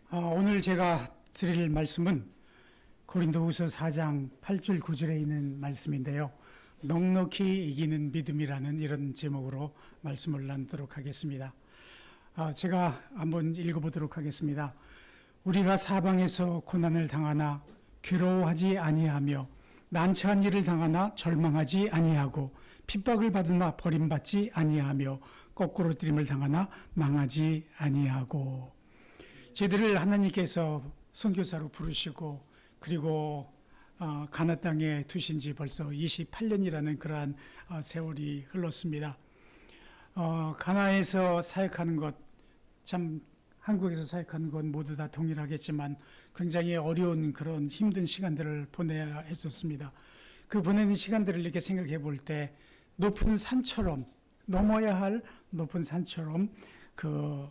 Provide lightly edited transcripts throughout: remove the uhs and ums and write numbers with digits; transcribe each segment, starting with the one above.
오늘 제가 드릴 말씀은 고린도후서 4장 8절 9절에 있는 말씀인데요. 넉넉히 이기는 믿음이라는 이런 제목으로 말씀을 나누도록 하겠습니다. 제가 한번 읽어보도록 하겠습니다. 우리가 사방에서 고난을 당하나 괴로워하지 아니하며 난처한 일을 당하나 절망하지 아니하고 핍박을 받으나 버림받지 아니하며 거꾸로 뜨림을 당하나 망하지 아니하고. 저희들을 하나님께서 선교사로 부르시고 그리고 가나안 땅에 두신 지 벌써 28년이라는 그러한 세월이 흘렀습니다. 가나안에서 사역하는 것, 참 한국에서 사역하는 건 모두 다 동일하겠지만 굉장히 어려운 그런 힘든 시간들을 보내야 했었습니다. 그 보내는 시간들을 이렇게 생각해 볼 때 높은 산처럼, 넘어야 할 높은 산처럼 그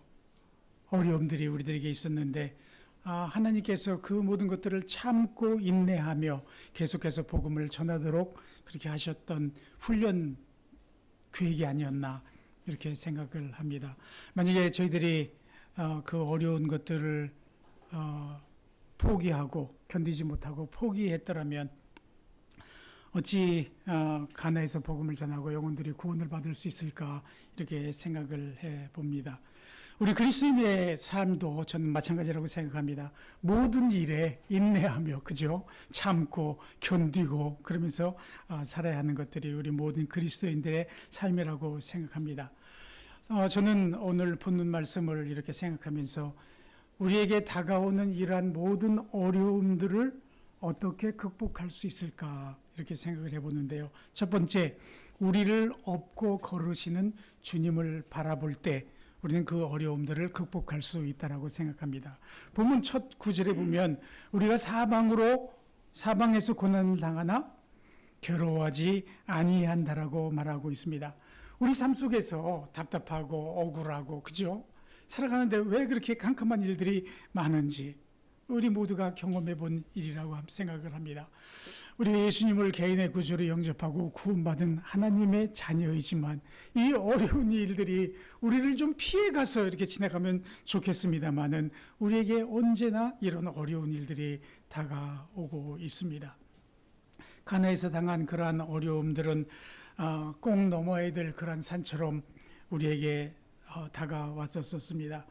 어려움들이 우리들에게 있었는데 하나님께서 그 모든 것들을 참고 인내하며 계속해서 복음을 전하도록 그렇게 하셨던 훈련 계획이 아니었나 이렇게 생각을 합니다. 만약에 저희들이 그 어려운 것들을 포기하고 견디지 못하고 포기했더라면 어찌 가나에서 복음을 전하고 영혼들이 구원을 받을 수 있을까 이렇게 생각을 해봅니다. 우리 그리스도인의 삶도 저는 마찬가지라고 생각합니다. 모든 일에 인내하며 그죠? 참고 견디고 그러면서 살아야 하는 것들이 우리 모든 그리스도인들의 삶이라고 생각합니다. 저는 오늘 본문 말씀을 이렇게 생각하면서 우리에게 다가오는 이러한 모든 어려움들을 어떻게 극복할 수 있을까 이렇게 생각을 해보는데요. 첫 번째, 우리를 업고 걸으시는 주님을 바라볼 때 우리는 그 어려움들을 극복할 수 있다고 생각합니다. 본문 첫 구절에 보면 우리가 사방에서 고난을 당하나 괴로워하지 아니한다라고 말하고 있습니다. 우리 삶 속에서 답답하고 억울하고 그죠? 살아가는데 왜 그렇게 캄캄한 일들이 많은지 우리 모두가 경험해 본 일이라고 생각을 합니다. 우리가 예수님을 개인의 구주로 영접하고 구원받은 하나님의 자녀이지만 이 어려운 일들이 우리를 좀 피해가서 이렇게 지나가면 좋겠습니다만은 우리에게 언제나 이런 어려운 일들이 다가오고 있습니다. 가나에서 당한 그러한 어려움들은 꼭 넘어야 될 그러한 산처럼 우리에게 다가왔었습니다.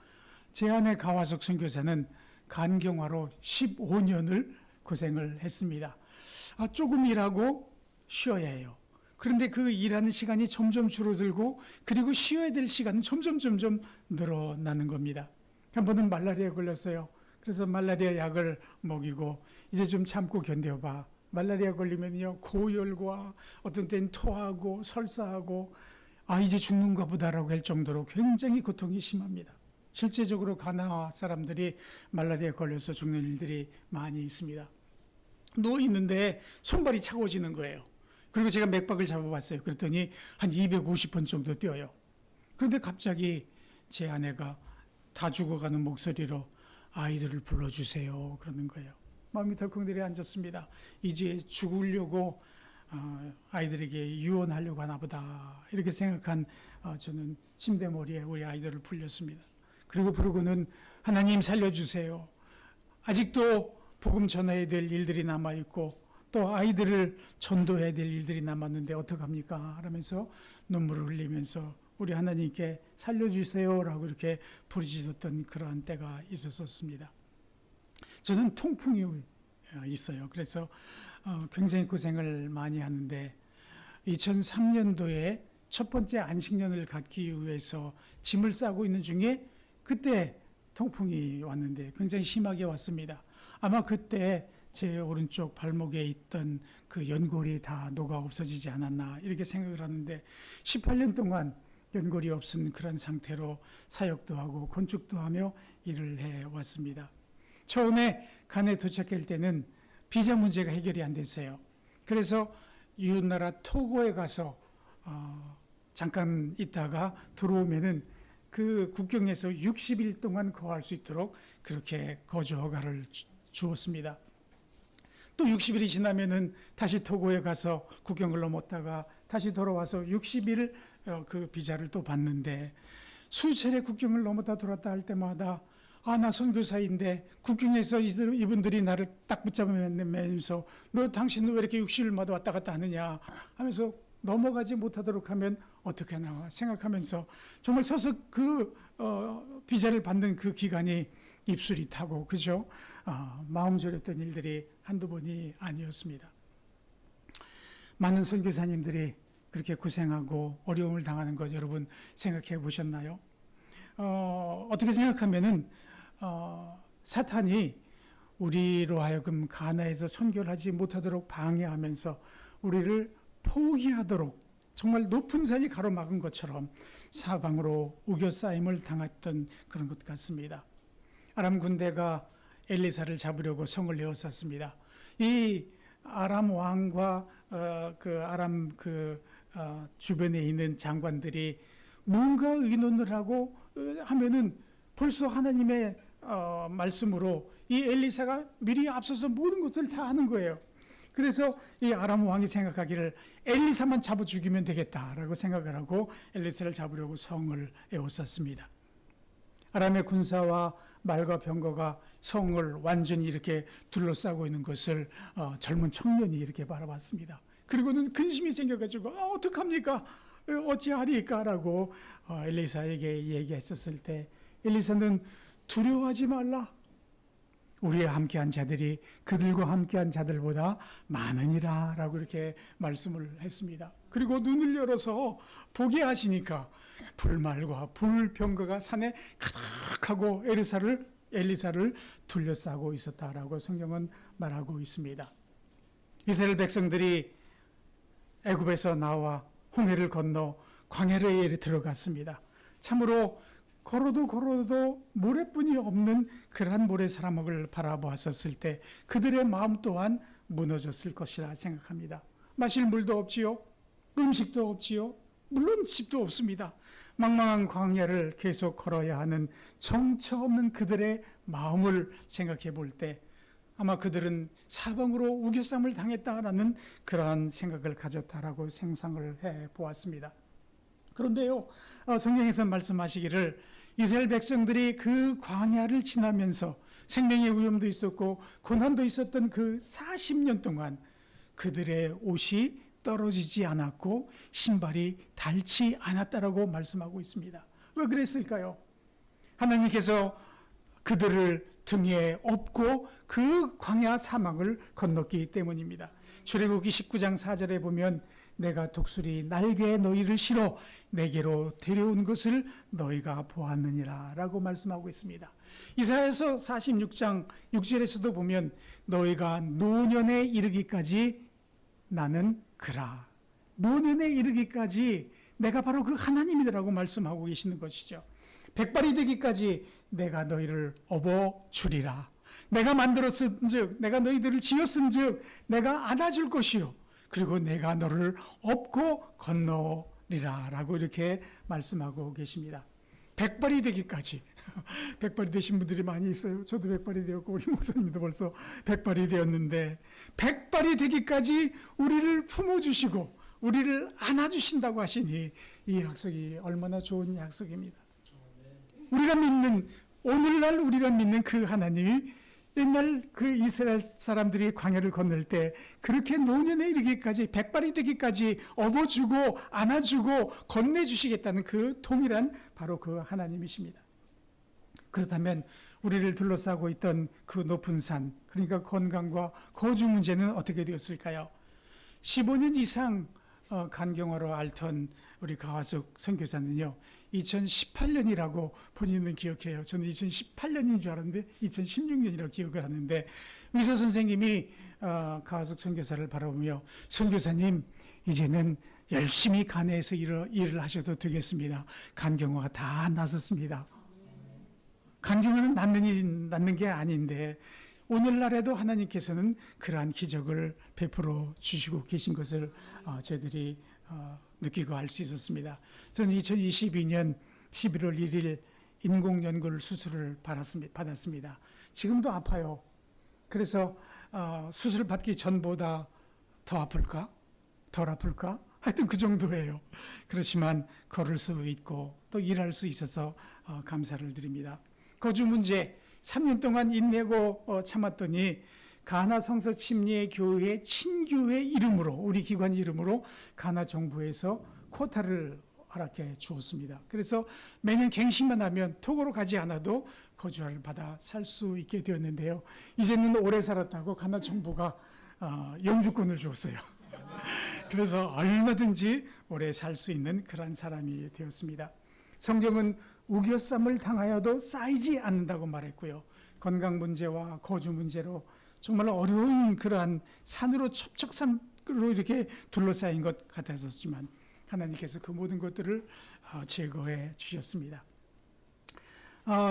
제 아내 가화석 선교사는 간경화로 15년을 고생을 했습니다. 조금 일하고 쉬어야 해요. 그런데 그 일하는 시간이 점점 줄어들고 그리고 쉬어야 될 시간은 점점 늘어나는 겁니다. 한 번은 말라리아에 걸렸어요. 그래서 말라리아 약을 먹이고 이제 좀 참고 견뎌봐. 말라리아 걸리면요 고열과 어떤 때는 토하고 설사하고 이제 죽는가 보다라고 할 정도로 굉장히 고통이 심합니다. 실제적으로 가나안 사람들이 말라리아에 걸려서 죽는 일들이 많이 있습니다. 누워 있는데 손발이 차가워지는 거예요. 그리고 제가 맥박을 잡아봤어요. 그랬더니 한 250번 정도 뛰어요. 그런데 갑자기 제 아내가 다 죽어가는 목소리로 아이들을 불러주세요 그러는 거예요. 마음이 덜컥 내려앉았습니다. 이제 죽으려고 아이들에게 유언하려고 하나 보다 이렇게 생각한 저는 침대 머리에 우리 아이들을 불렸습니다. 그리고 부르고는 하나님 살려주세요. 아직도 복음 전해야 될 일들이 남아있고 또 아이들을 전도해야 될 일들이 남았는데 어떡합니까? 하면서 눈물을 흘리면서 우리 하나님께 살려주세요라고 이렇게 부르짖었던 그러한 때가 있었습니다. 저는 통풍이 있어요. 그래서 굉장히 고생을 많이 하는데 2003년도에 첫 번째 안식년을 갖기 위해서 짐을 싸고 있는 중에 그때 통풍이 왔는데 굉장히 심하게 왔습니다. 아마 그때 제 오른쪽 발목에 있던 그 연골이 다 녹아 없어지지 않았나 이렇게 생각을 하는데 18년 동안 연골이 없은 그런 상태로 사역도 하고 건축도 하며 일을 해왔습니다. 처음에 간에 도착할 때는 비자 문제가 해결이 안 됐어요. 그래서 이웃나라 토고에 가서 잠깐 있다가 들어오면은 그 국경에서 60일 동안 거할 수 있도록 그렇게 거주 허가를 주었습니다. 또 60일이 지나면은 다시 토고에 가서 국경을 넘었다가 다시 돌아와서 60일 그 비자를 또 받는데 수차례 국경을 넘었다 돌았다 할 때마다 나 선교사인데 국경에서 이분들이 나를 딱 붙잡으면서 너 당신은 왜 이렇게 60일마다 왔다 갔다 하느냐 하면서 넘어가지 못하도록 하면 어떻게 나와 생각하면서 정말 서서 그 비자를 받는 그 기간이 입술이 타고 그죠? 마음 졸였던 일들이 한두 번이 아니었습니다. 많은 선교사님들이 그렇게 고생하고 어려움을 당하는 것 여러분 생각해 보셨나요? 어떻게 생각하면은 사탄이 우리로 하여금 가나에서 선교를 하지 못하도록 방해하면서 우리를 포기하도록 정말 높은 산이 가로막은 것처럼 사방으로 우겨싸임을 당했던 그런 것 같습니다. 아람 군대가 엘리사를 잡으려고 성을 에워쌌습니다. 이 아람 왕과 그 아람 주변에 있는 장관들이 뭔가 의논을 하고 하면은 벌써 하나님의 말씀으로 이 엘리사가 미리 앞서서 모든 것들을 다 하는 거예요. 그래서 이 아람 왕이 생각하기를 엘리사만 잡아 죽이면 되겠다라고 생각을 하고 엘리사를 잡으려고 성을 에워쌌습니다. 아람의 군사와 말과 병거가 성을 완전히 이렇게 둘러싸고 있는 것을 젊은 청년이 이렇게 바라봤습니다. 그리고는 근심이 생겨가지고 어떡합니까? 어찌하리까? 라고 엘리사에게 얘기했었을 때 엘리사는 두려워하지 말라. 우리와 함께한 자들이 그들과 함께한 자들보다 많으니라 라고 이렇게 말씀을 했습니다. 그리고 눈을 열어서 보게 하시니까 불말과 불병거가 산에 가득하고 엘리사를 둘러싸고 있었다라고 성경은 말하고 있습니다. 이스라엘 백성들이 애굽에서 나와 홍해를 건너 광야에 들어갔습니다. 참으로 걸어도 모래뿐이 없는 그러한 모래 사람을 바라보았었을 때 그들의 마음 또한 무너졌을 것이라 생각합니다. 마실 물도 없지요. 음식도 없지요. 물론 집도 없습니다. 망망한 광야를 계속 걸어야 하는 정처 없는 그들의 마음을 생각해 볼 때 아마 그들은 사방으로 우겨쌈을 당했다라는 그러한 생각을 가졌다라고 생각을 해 보았습니다. 그런데요, 성경에서 말씀하시기를 이스라엘 백성들이 그 광야를 지나면서 생명의 위험도 있었고 고난도 있었던 그 40년 동안 그들의 옷이 떨어지지 않았고 신발이 닳지 않았다라고 말씀하고 있습니다. 왜 그랬을까요? 하나님께서 그들을 등에 업고 그 광야 사막을 건넜기 때문입니다. 출애굽기 19장 4절에 보면 내가 독수리 날개에 너희를 실어 내게로 데려온 것을 너희가 보았느니라 라고 말씀하고 있습니다. 이사야서 46장 6절에서도 보면 너희가 노년에 이르기까지 나는 그라. 노년에 이르기까지 내가 바로 그 하나님이라고 말씀하고 계시는 것이죠. 백발이 되기까지 내가 너희를 업어주리라. 내가 만들었은즉 내가 너희들을 지었은즉 내가 안아줄 것이요 그리고 내가 너를 업고 건너리라 라고 이렇게 말씀하고 계십니다. 백발이 되기까지 백발이 되신 분들이 많이 있어요. 저도 백발이 되었고 우리 목사님도 벌써 백발이 되었는데 백발이 되기까지 우리를 품어주시고 우리를 안아주신다고 하시니 이 약속이 얼마나 좋은 약속입니다. 우리가 믿는 오늘날 우리가 믿는 그 하나님이 옛날 그 이스라엘 사람들이 광야를 건널 때 그렇게 노년에 이르기까지 백발이 되기까지 업어주고 안아주고 건네주시겠다는 그 동일한 바로 그 하나님이십니다. 그렇다면 우리를 둘러싸고 있던 그 높은 산, 그러니까 건강과 거주 문제는 어떻게 되었을까요? 15년 이상 간경화로 앓던 우리 가와숙 선교사는요 2018년이라고 본인은 기억해요. 저는 2018년인 줄 알았는데 2016년이라고 기억을 하는데 의사 선생님이 가와숙 선교사를 바라보며 선교사님 이제는 열심히 간에서 일을 하셔도 되겠습니다. 간경화가 다 나섰습니다. 간경화는 낫는 게 아닌데 오늘날에도 하나님께서는 그러한 기적을 베풀어 주시고 계신 것을 저희들이 느끼고 알 수 있었습니다. 저는 2022년 11월 1일 인공연골 수술을 받았습니다. 지금도 아파요. 그래서 수술 받기 전보다 더 아플까? 덜 아플까? 하여튼 그 정도예요. 그렇지만 걸을 수 있고 또 일할 수 있어서 감사를 드립니다. 거주 문제 3년 동안 인내고 참았더니 가나 성서 침례 교회 친교회 이름으로, 우리 기관 이름으로 가나 정부에서 쿼타를 허락해 주었습니다. 그래서 매년 갱신만 하면 토고로 가지 않아도 거주를 받아 살 수 있게 되었는데요. 이제는 오래 살았다고 가나 정부가 영주권을 주었어요. 그래서 얼마든지 오래 살 수 있는 그런 사람이 되었습니다. 성경은 우겨쌈을 당하여도 쌓이지 않는다고 말했고요. 건강 문제와 거주 문제로 정말 어려운 그러한 산으로 첩첩산으로 이렇게 둘러싸인 것 같았었지만 하나님께서 그 모든 것들을 제거해 주셨습니다.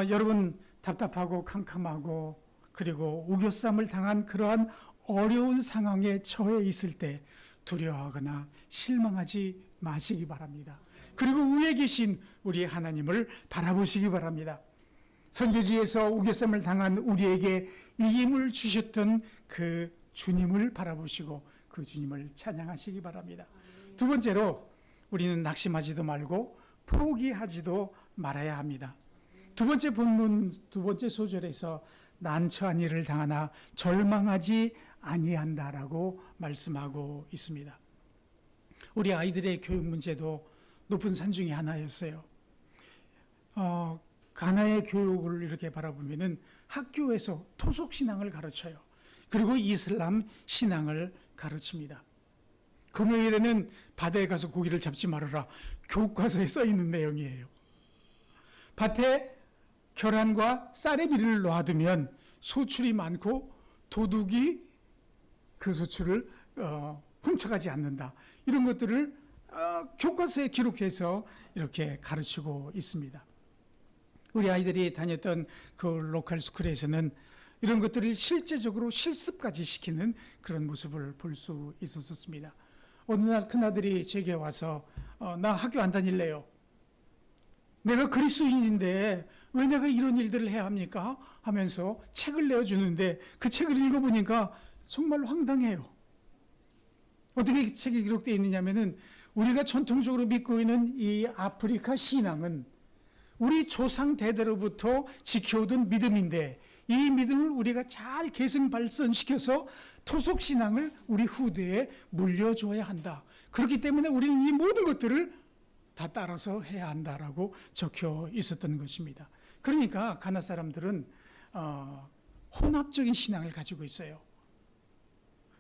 여러분 답답하고 캄캄하고 그리고 우겨쌈을 당한 그러한 어려운 상황에 처해 있을 때 두려워하거나 실망하지 마시기 바랍니다. 그리고 위에 계신 우리 하나님을 바라보시기 바랍니다. 선교지에서 우겨쌈을 당한 우리에게 이김을 주셨던 그 주님을 바라보시고 그 주님을 찬양하시기 바랍니다. 두 번째로 우리는 낙심하지도 말고 포기하지도 말아야 합니다. 두 번째 본문 두 번째 소절에서 난처한 일을 당하나 절망하지 아니한다라고 말씀하고 있습니다. 우리 아이들의 교육 문제도 높은 산 중에 하나였어요. 가나의 교육을 이렇게 바라보면은 학교에서 토속 신앙을 가르쳐요. 그리고 이슬람 신앙을 가르칩니다. 금요일에는 바다에 가서 고기를 잡지 말아라. 교과서에 써 있는 내용이에요. 밭에 계란과 쌀의 비를 놓아두면 소출이 많고 도둑이 그 소출을 훔쳐가지 않는다. 이런 것들을 교과서에 기록해서 이렇게 가르치고 있습니다. 우리 아이들이 다녔던 그 로컬 스쿨에서는 이런 것들을 실제적으로 실습까지 시키는 그런 모습을 볼 수 있었습니다. 어느 날 큰아들이 제게 와서 나 학교 안 다닐래요. 내가 그리스도인인데 왜 내가 이런 일들을 해야 합니까? 하면서 책을 내어주는데 그 책을 읽어보니까 정말 황당해요. 어떻게 책에 기록되어 있느냐면은 우리가 전통적으로 믿고 있는 이 아프리카 신앙은 우리 조상 대대로부터 지켜오던 믿음인데 이 믿음을 우리가 잘 계승 발전시켜서 토속 신앙을 우리 후대에 물려줘야 한다. 그렇기 때문에 우리는 이 모든 것들을 다 따라서 해야 한다라고 적혀 있었던 것입니다. 그러니까 가나 사람들은 혼합적인 신앙을 가지고 있어요.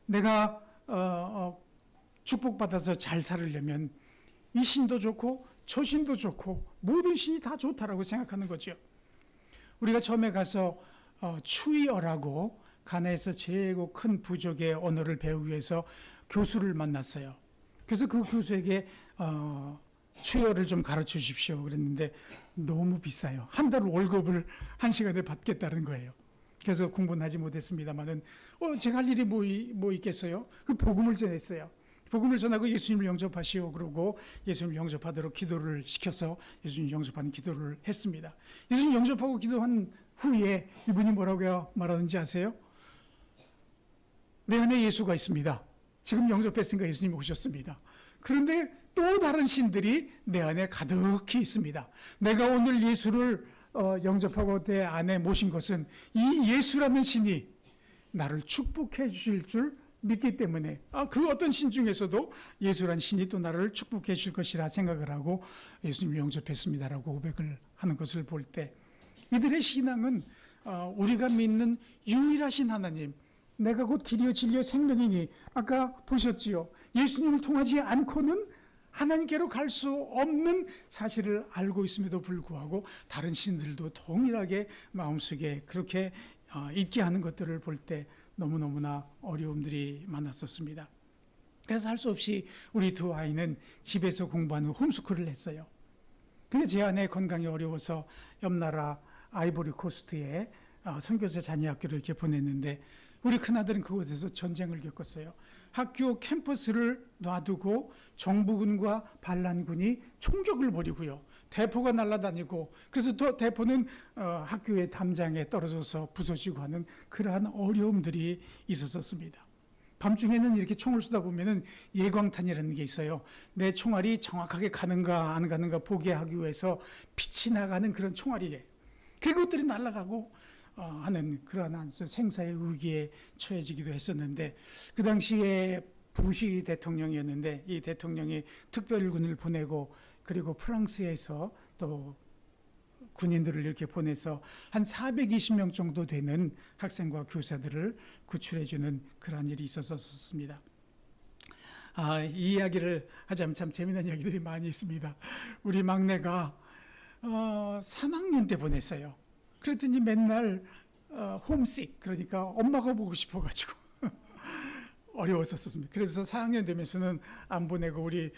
내가 축복받아서 잘 살으려면 이 신도 좋고 저 신도 좋고 모든 신이 다 좋다라고 생각하는 거죠. 우리가 처음에 가서 추이어라고 가나에서 최고 큰 부족의 언어를 배우기 위해서 교수를 만났어요. 그래서 그 교수에게 추이어를 좀 가르쳐 주십시오 그랬는데 너무 비싸요. 한 달 월급을 한 시간에 받겠다는 거예요. 그래서 공부는 하지 못했습니다만은 제가 할 일이 뭐 있겠어요? 그 복음을 전했어요. 복음을 전하고 예수님을 영접하시오 그러고 예수님을 영접하도록 기도를 시켜서 예수님 영접하는 기도를 했습니다. 예수님 영접하고 기도한 후에 이분이 뭐라고 말하는지 아세요? 내 안에 예수가 있습니다. 지금 영접했으니까 예수님 오셨습니다. 그런데 또 다른 신들이 내 안에 가득히 있습니다. 내가 오늘 예수를 영접하고 내 안에 모신 것은 이 예수라는 신이 나를 축복해 주실 줄 믿기 때문에 그 어떤 신 중에서도 예수라는 신이 또 나를 축복해 줄 것이라 생각을 하고 예수님을 영접했습니다라고 고백을 하는 것을 볼 때 이들의 신앙은 우리가 믿는 유일하신 하나님, 내가 곧 길이요 진리요 생명이니 아까 보셨지요. 예수님을 통하지 않고는 하나님께로 갈 수 없는 사실을 알고 있음에도 불구하고 다른 신들도 동일하게 마음속에 그렇게 있게 하는 것들을 볼 때 너무너무나 어려움들이 많았었습니다. 그래서 할 수 없이 우리 두 아이는 집에서 공부하는 홈스쿨을 했어요. 근데 제 아내 건강이 어려워서 옆나라 아이보리 코스트에 선교사 자녀학교를 이렇게 보냈는데 우리 큰아들은 그곳에서 전쟁을 겪었어요. 학교 캠퍼스를 놔두고 정부군과 반란군이 총격을 벌이고요. 대포가 날아다니고 그래서 또 대포는 학교의 담장에 떨어져서 부서지고 하는 그러한 어려움들이 있었습니다. 밤중에는 이렇게 총을 쏘다 보면은 예광탄이라는 게 있어요. 내 총알이 정확하게 가는가 안 가는가 보게 하기 위해서 빛이 나가는 그런 총알이에요. 그것들이 날아가고 하는 그러한 생사의 위기에 처해지기도 했었는데, 그 당시에 부시 대통령이었는데 이 대통령이 특별군을 보내고 그리고 프랑스에서 또 군인들을 이렇게 보내서 한 420명 정도 되는 학생과 교사들을 구출해주는 그러한 일이 있었습니다. 이 이야기를 하자면 참 재미난 이야기들이 많이 있습니다. 우리 막내가 3학년 때 보냈어요. 그랬더니 맨날 홈식, 그러니까 엄마가 보고 싶어가지고 어려웠었습니다. 그래서 4학년 되면서는 안 보내고 우리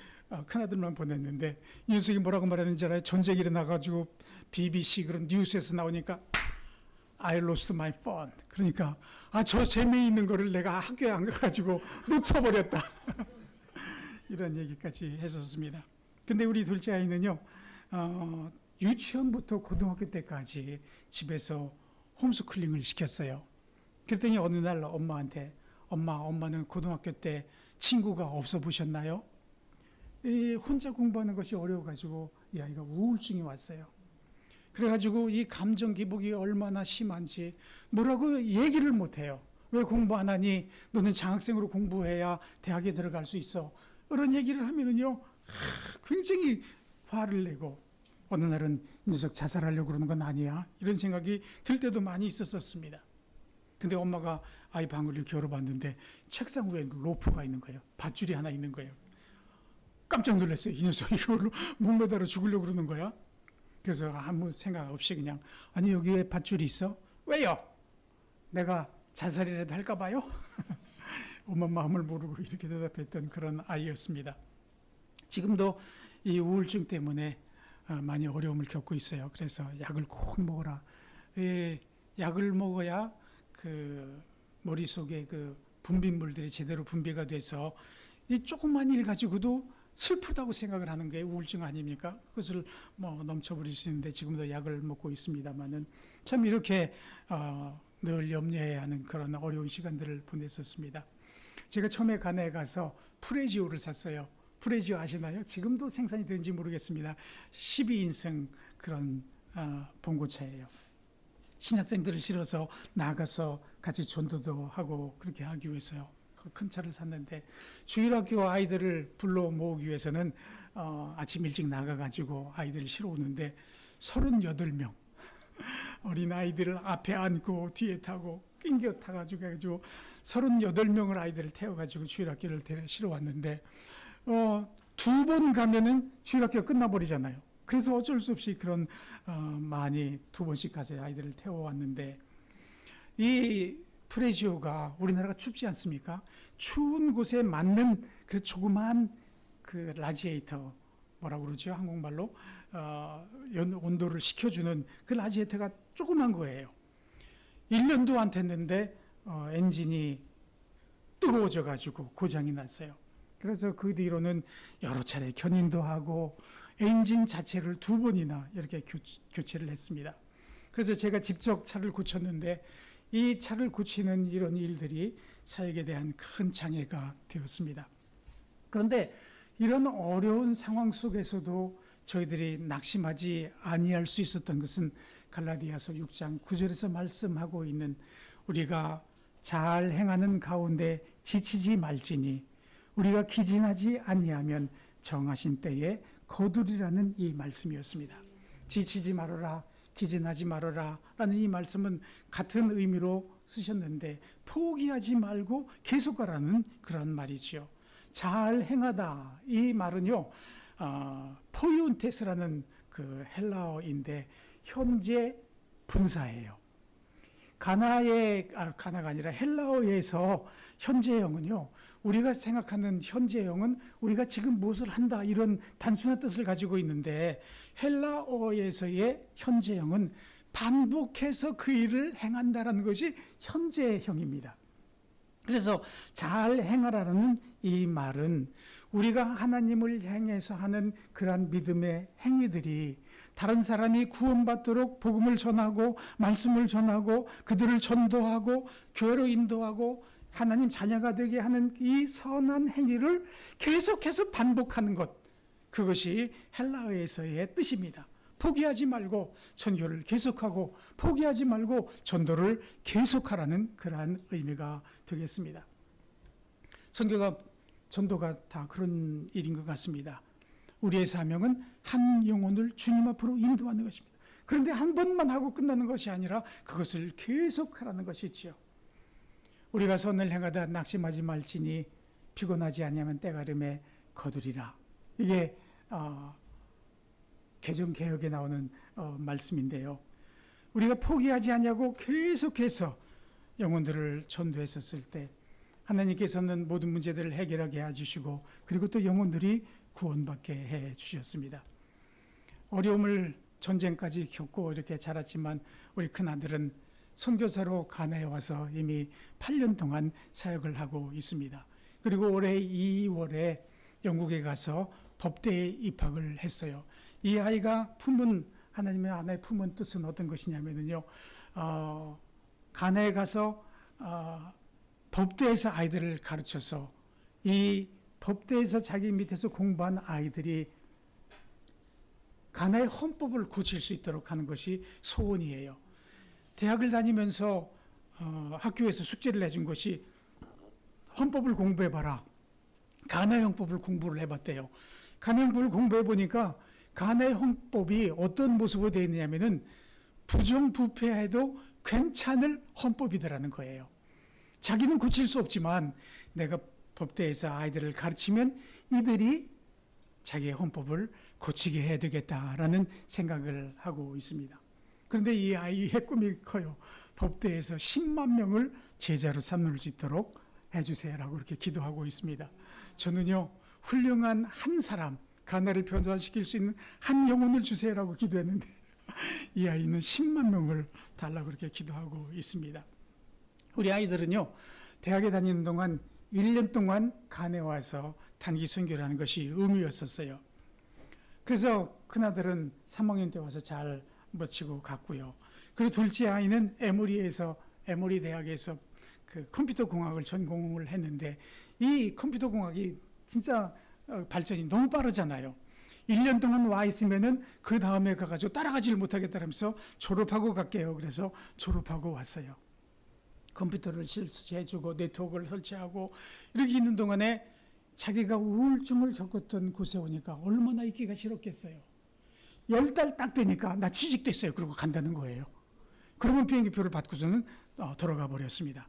큰아들만 보냈는데, 이 녀석이 뭐라고 말하는지 알아요? 전쟁이 일어나가지고 BBC 그런 뉴스에서 나오니까 I lost my phone. 그러니까 저 재미있는 거를 내가 학교에 안 가가지고 놓쳐버렸다. 이런 얘기까지 했었습니다. 근데 우리 둘째 아이는요, 유치원부터 고등학교 때까지 집에서 홈스쿨링을 시켰어요. 그랬더니 어느 날 엄마한테, 엄마는 고등학교 때 친구가 없어 보셨나요? 혼자 공부하는 것이 어려워가지고 이 아이가 우울증이 왔어요. 그래가지고 이 감정 기복이 얼마나 심한지 뭐라고 얘기를 못해요. 왜 공부 안 하니? 너는 장학생으로 공부해야 대학에 들어갈 수 있어. 이런 얘기를 하면은요, 굉장히 화를 내고, 어느 날은 이 녀석 자살하려고 그러는 건 아니야? 이런 생각이 들 때도 많이 있었습니다. 근데 엄마가 아이 방을 이렇게 열어봤는데 책상 위에 로프가 있는 거예요. 밧줄이 하나 있는 거예요. 깜짝 놀랐어요. 이 녀석 이걸로 목매달아 죽으려고 그러는 거야. 그래서 아무 생각 없이 그냥, 아니 여기에 밧줄이 있어? 왜요? 내가 자살이라도 할까 봐요? 엄마 마음을 모르고 이렇게 대답했던 그런 아이였습니다. 지금도 이 우울증 때문에 많이 어려움을 겪고 있어요. 그래서 약을 꼭 먹어라. 약을 먹어야 그 머릿속에 그 분비물들이 제대로 분비가 돼서 이 조그만 일 가지고도 슬프다고 생각을 하는 게 우울증 아닙니까? 그것을 넘쳐버릴 수 있는데 지금도 약을 먹고 있습니다만은 참 이렇게 늘 염려해야 하는 그런 어려운 시간들을 보냈었습니다. 제가 처음에 가나에 가서 프레지오를 샀어요. 프레지오 아시나요? 지금도 생산이 되는지 모르겠습니다. 12인승 그런 봉고차예요. 신학생들을 실어서 나가서 같이 전도도 하고 그렇게 하기 위해서요. 큰 차를 샀는데, 주일학교 아이들을 불러 모으기 위해서는 아침 일찍 나가가지고 아이들을 실어 오는데 38명 어린 아이들을 앞에 앉고 뒤에 타고 낑겨 타가지고 38명을 아이들을 태워가지고 주일학교를 실어 왔는데, 2번 가면은 주일학교가 끝나버리잖아요. 그래서 어쩔 수 없이 그런 많이 2번씩 가서 아이들을 태워왔는데, 이 프레지오가 우리나라가 춥지 않습니까? 추운 곳에 맞는 그 조그만 그 라지에이터, 뭐라고 그러죠? 한국말로 온도를 식혀주는 그 라지에이터가 조그만 거예요. 1년도 안 됐는데 엔진이 뜨거워져 가지고 고장이 났어요. 그래서 그 뒤로는 여러 차례 견인도 하고 엔진 자체를 2번이나 이렇게 교체를 했습니다. 그래서 제가 직접 차를 고쳤는데, 이 차를 고치는 이런 일들이 사역에 대한 큰 장애가 되었습니다. 그런데 이런 어려운 상황 속에서도 저희들이 낙심하지 아니할 수 있었던 것은 갈라디아서 6장 9절에서 말씀하고 있는, 우리가 잘 행하는 가운데 지치지 말지니 우리가 기진하지 아니하면 정하신 때에 거두리라는 이 말씀이었습니다. 지치지 말아라, 기진하지 말아라 라는 이 말씀은 같은 의미로 쓰셨는데, 포기하지 말고 계속 가라는 그런 말이지요. 잘 행하다, 이 말은요, 포이온테스라는 그 헬라어인데 현재 분사예요. 가나가 아니라 헬라어에서 현재형은요, 우리가 생각하는 현재형은 우리가 지금 무엇을 한다 이런 단순한 뜻을 가지고 있는데, 헬라어에서의 현재형은 반복해서 그 일을 행한다라는 것이 현재형입니다. 그래서 잘 행하라는 이 말은 우리가 하나님을 향해서 하는 그러한 믿음의 행위들이 다른 사람이 구원받도록 복음을 전하고 말씀을 전하고 그들을 전도하고 교회로 인도하고 하나님 자녀가 되게 하는 이 선한 행위를 계속해서 반복하는 것, 그것이 헬라어에서의 뜻입니다. 포기하지 말고 선교를 계속하고 포기하지 말고 전도를 계속하라는 그러한 의미가 되겠습니다. 전도가 다 그런 일인 것 같습니다. 우리의 사명은 한 영혼을 주님 앞으로 인도하는 것입니다. 그런데 한 번만 하고 끝나는 것이 아니라 그것을 계속하라는 것이지요. 우리가 선을 행하다 낙심하지 말지니 피곤하지 아니하면 때가름에 거두리라. 이게 개정개혁에 나오는 말씀인데요. 우리가 포기하지 아니하고 계속해서 영혼들을 전도했었을 때 하나님께서는 모든 문제들을 해결하게 해주시고 그리고 또 영혼들이 구원받게 해주셨습니다. 어려움을 전쟁까지 겪고 이렇게 자랐지만 우리 큰아들은 선교사로 가나에 와서 이미 8년 동안 사역을 하고 있습니다. 그리고 올해 2월에 영국에 가서 법대에 입학을 했어요. 이 아이가 하나님의 아내의 품은 뜻은 어떤 것이냐면요. 가나에 가서 법대에서 아이들을 가르쳐서 이 법대에서 자기 밑에서 공부한 아이들이 가나의 헌법을 고칠 수 있도록 하는 것이 소원이에요. 대학을 다니면서 학교에서 숙제를 내준 것이 헌법을 공부해봐라. 가나의 헌법을 공부를 해봤대요. 가나의 헌법을 공부해보니까 가나의 헌법이 어떤 모습으로 되어 있느냐면은 부정부패해도 괜찮을 헌법이더라는 거예요. 자기는 고칠 수 없지만 내가 법대에서 아이들을 가르치면 이들이 자기의 헌법을 고치게 해야 되겠다라는 생각을 하고 있습니다. 그런데 이 아이의 꿈이 커요. 법대에서 10만 명을 제자로 삼을 수 있도록 해주세요라고 이렇게 기도하고 있습니다. 저는요, 훌륭한 한 사람, 가나를 변화시킬 수 있는 한 영혼을 주세요라고 기도했는데 이 아이는 10만 명을 달라고 그렇게 기도하고 있습니다. 우리 아이들은요, 대학에 다니는 동안 1년 동안 가나에 와서 단기 선교를 하는 것이 의무였었어요. 그래서 큰아들은 3학년 때 와서 잘 마치고 갔고요. 그리고 둘째 아이는 에모리 대학에서 그 컴퓨터 공학을 전공을 했는데 이 컴퓨터 공학이 진짜 발전이 너무 빠르잖아요. 1년 동안 와 있으면은 그 다음에 가가지고 따라가지를 못하겠다면서 졸업하고 갈게요. 그래서 졸업하고 왔어요. 컴퓨터를 설치해주고 네트워크를 설치하고 이렇게 있는 동안에 자기가 우울증을 겪었던 곳에 오니까 얼마나 있기가 싫었겠어요. 10달 딱 되니까 나 취직됐어요. 그러고 간다는 거예요. 그러면 비행기표를 받고서는 돌아가 버렸습니다.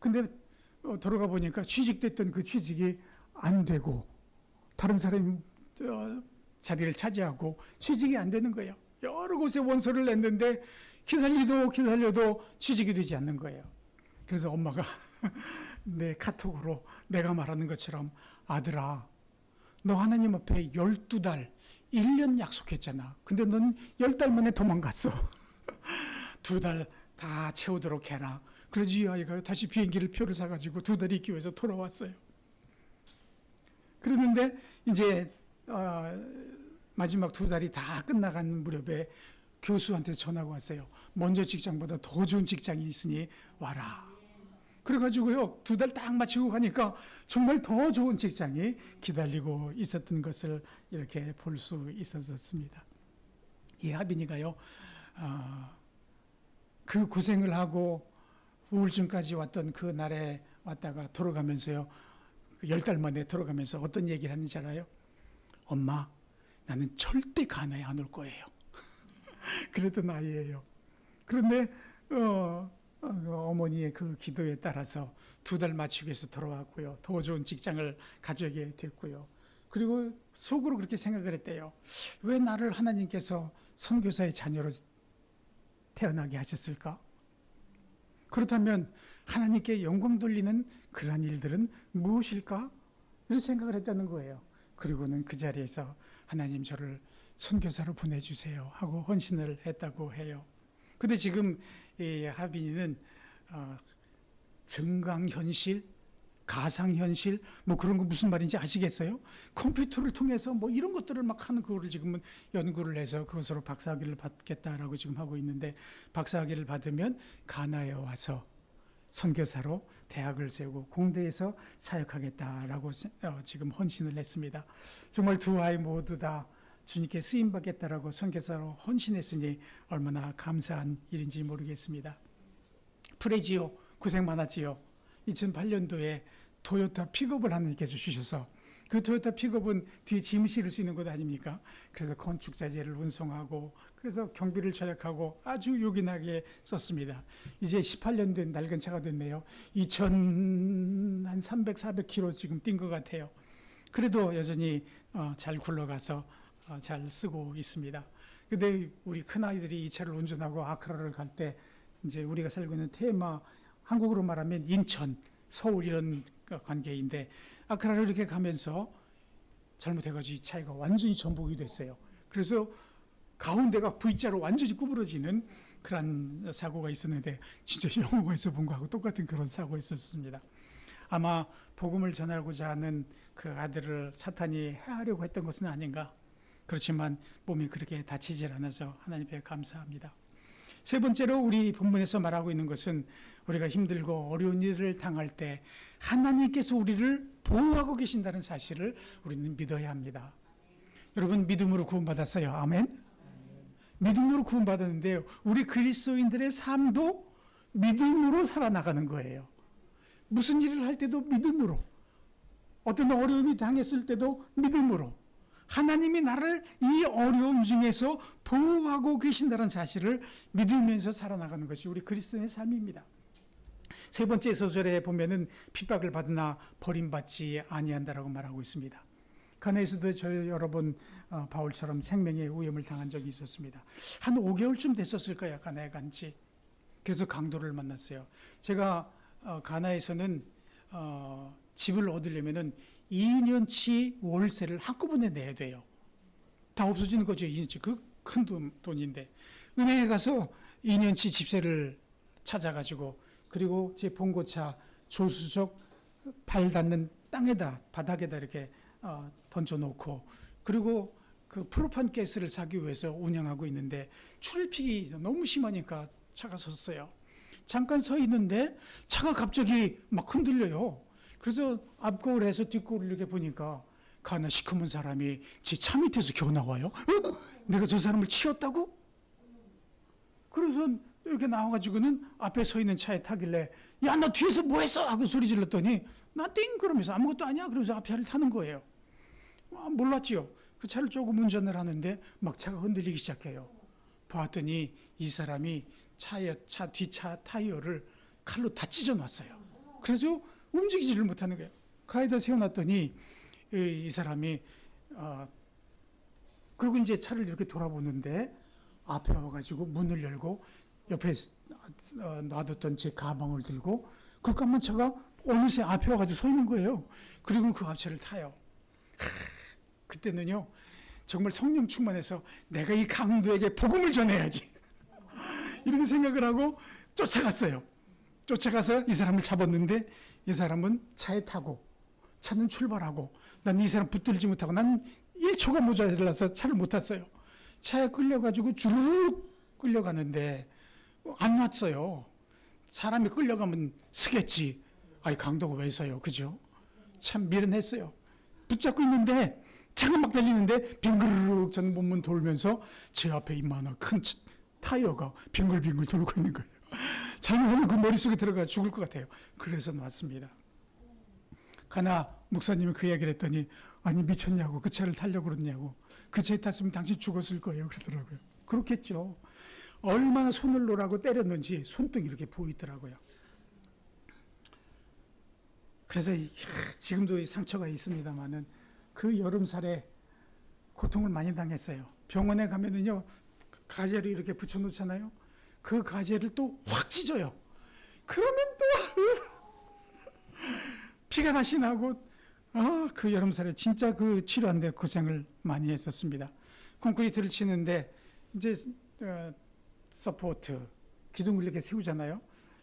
근데 돌아가 보니까 취직됐던 그 취직이 안 되고 다른 사람이 자리를 차지하고 취직이 안 되는 거예요. 여러 곳에 원서를 냈는데 기다려도 취직이 되지 않는 거예요. 그래서 엄마가 내 카톡으로 내가 말하는 것처럼 아들아, 너 하나님 앞에 12달, 1년 약속했잖아. 근데 넌 10달 만에 도망갔어. 2달 다 채우도록 해라. 그래서 이 아이가 다시 비행기를 표를 사가지고 2달 있기 위해서 돌아왔어요. 그랬는데 이제 마지막 2달이 다 끝나간 무렵에 교수한테 전화가 왔어요. 먼저 직장보다 더 좋은 직장이 있으니 와라. 그래가지고요, 2달 딱 마치고 가니까 정말 더 좋은 직장이 기다리고 있었던 것을 이렇게 볼 수 있었습니다. 이 하빈이가요, 그 고생을 하고 우울증까지 왔던 그 날에 왔다가 돌아가면서요, 10달 만에 돌아가면서 어떤 얘기를 하는지 알아요? 엄마, 나는 절대 가나에 안 올 거예요. 그랬던 아이예요. 그런데 어머니의 그 기도에 따라서 2달 마치기 위해서 돌아왔고요. 더 좋은 직장을 가져게 됐고요. 그리고 속으로 그렇게 생각을 했대요. 왜 나를 하나님께서 선교사의 자녀로 태어나게 하셨을까? 그렇다면 하나님께 영광 돌리는 그러한 일들은 무엇일까? 이런 생각을 했다는 거예요. 그리고는 그 자리에서 하나님 저를 선교사로 보내주세요 하고 헌신을 했다고 해요. 근데 지금 이 하빈이는 증강현실, 가상현실 뭐 그런 거 무슨 말인지 아시겠어요? 컴퓨터를 통해서 뭐 이런 것들을 막 하는 그거를 지금은 연구를 해서 그것으로 박사학위를 받겠다라고 지금 하고 있는데 박사학위를 받으면 가나에 와서 선교사로 대학을 세우고 공대에서 사역하겠다라고 지금 헌신을 했습니다. 정말 두 아이 모두 다 주님께 쓰임받겠다라고 선교사로 헌신했으니 얼마나 감사한 일인지 모르겠습니다. 프레지오 고생 많았지요. 2008년도에 토요타 픽업을 하나님께서 주셔서 그 토요타 픽업은 뒤에 짐 실을 수 있는 것 아닙니까? 그래서 건축자재를 운송하고 그래서 경비를 절약하고 아주 요긴하게 썼습니다. 이제 18년 된 낡은 차가 됐네요. 300, 400km 지금 뛴 것 같아요. 그래도 여전히 잘 굴러가서 잘 쓰고 있습니다. 근데 우리 큰아이들이 이 차를 운전하고 아크라를 갈 때 이제 우리가 살고 있는 테마, 한국으로 말하면 인천, 서울 이런 관계인데 아크라를 이렇게 가면서 잘못해가지고 이 차가 완전히 전복이 됐어요. 그래서 가운데가 V자로 완전히 구부러지는 그런 사고가 있었는데 진짜 영화에서 본 거하고 똑같은 그런 사고가 있었습니다. 아마 복음을 전하고자 하는 그 아들을 사탄이 해하려고 했던 것은 아닌가. 그렇지만 몸이 그렇게 다치질 않아서 하나님께 감사합니다. 세 번째로 우리 본문에서 말하고 있는 것은 우리가 힘들고 어려운 일을 당할 때 하나님께서 우리를 보호하고 계신다는 사실을 우리는 믿어야 합니다. 여러분 믿음으로 구원받았어요. 아멘. 믿음으로 구원받았는데 우리 그리스도인들의 삶도 믿음으로 살아나가는 거예요. 무슨 일을 할 때도 믿음으로, 어떤 어려움이 당했을 때도 믿음으로, 하나님이 나를 이 어려움 중에서 보호하고 계신다는 사실을 믿으면서 살아나가는 것이 우리 그리스도인의 삶입니다. 세 번째 소절에 보면은 핍박을 받으나 버림받지 아니한다라고 말하고 있습니다. 가나에서도 저 여러 번 바울처럼 생명의 위험을 당한 적이 있었습니다. 한 5개월쯤 됐었을 거야, 가나에 간지. 그래서 강도를 만났어요. 제가 가나에서는 집을 얻으려면은 2년치 월세를 한꺼번에 내야 돼요. 다 없어지는 거죠, 2년치. 그 큰 돈인데. 은행에 가서 2년치 집세를 찾아가지고, 그리고 제 봉고차 조수석 발 닿는 땅에다, 바닥에다 이렇게 던져놓고, 그리고 그 프로판 가스를 사기 위해서 운영하고 있는데, 출입pik이 너무 심하니까 차가 섰어요. 잠깐 서 있는데 차가 갑자기 막 흔들려요. 그래서 앞거울에서 뒷거울을 이렇게 보니까 가나 시커먼 사람이 제 차 밑에서 겨우 나와요. 내가 저 사람을 치웠다고? 그래서 이렇게 나와가지고는 앞에 서 있는 차에 타길래 야, 너 뒤에서 뭐 했어? 하고 소리 질렀더니 나 띵! 그러면서 아무것도 아니야? 그러면서 앞차를 타는 거예요. 몰랐지요. 그 차를 조금 운전을 하는데 막 차가 흔들리기 시작해요. 봤더니 이 사람이 차 뒷차 타이어를 칼로 다 찢어놨어요. 그래서 움직이지를 못하는 거예요. 가에다 세워놨더니 이 사람이 그리고 이제 차를 이렇게 돌아보는데 앞에 와가지고 문을 열고 옆에 놔뒀던 제 가방을 들고 그 까만 차가 어느새 앞에 와가지고 서 있는 거예요. 그리고 그 앞차를 타요. 그때는요 정말 성령 충만해서 내가 이 강도에게 복음을 전해야지 이런 생각을 하고 쫓아갔어요. 쫓아가서 이 사람을 잡았는데 이 사람은 차에 타고 차는 출발하고 난 이 사람 붙들지 못하고 난 1초가 모자라서 차를 못 탔어요. 차에 끌려가지고 주르륵 끌려가는데 안 놨어요. 사람이 끌려가면 서겠지. 아이 강도가 왜 서요? 그죠? 참 미련했어요. 붙잡고 있는데 차가 막 달리는데 빙그르륵 전 몸문 돌면서 제 앞에 이만한 큰 타이어가 빙글빙글 돌고 있는 거예요. 잘못하면 그 머릿속에 들어가 죽을 것 같아요. 그래서 놨습니다. 가나 목사님이 그 이야기를 했더니 아니 미쳤냐고 그 차를 타려고 그러냐고 그 차에 탔으면 당신 죽었을 거예요 그러더라고요. 그렇겠죠. 얼마나 손을 놓으라고 때렸는지 손등이 이렇게 부어있더라고요. 그래서 지금도 상처가 있습니다만은 그 여름살에 고통을 많이 당했어요. 병원에 가면은요 가재를 이렇게 붙여놓잖아요. 그 가재를 또 확 찢어요. 그러면 또 피가 다시 나고 그 여름살에 진짜 그 치료하는데 고생을 많이 했었습니다. 콘크리트를 치는데 이제 서포트 기둥을 이렇게 세우잖아요.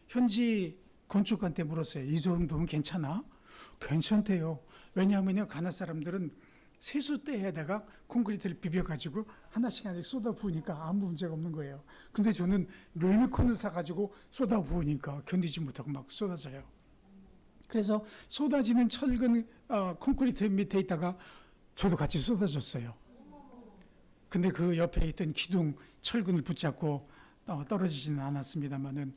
현지 건축가한테 물었어요. 이 정도면 괜찮아? 괜찮대요. 왜냐하면요 가나 사람들은 세수대에다가 콘크리트를 비벼가지고 하나씩 쏟아 부으니까 아무 문제가 없는 거예요. 근데 저는 르미콘을 사가지고 쏟아 부으니까 견디지 못하고 막 쏟아져요. 그래서 쏟아지는 철근 콘크리트 밑에 있다가 저도 같이 쏟아졌어요. 근데 그 옆에 있던 기둥 철근을 붙잡고 떨어지지는 않았습니다만은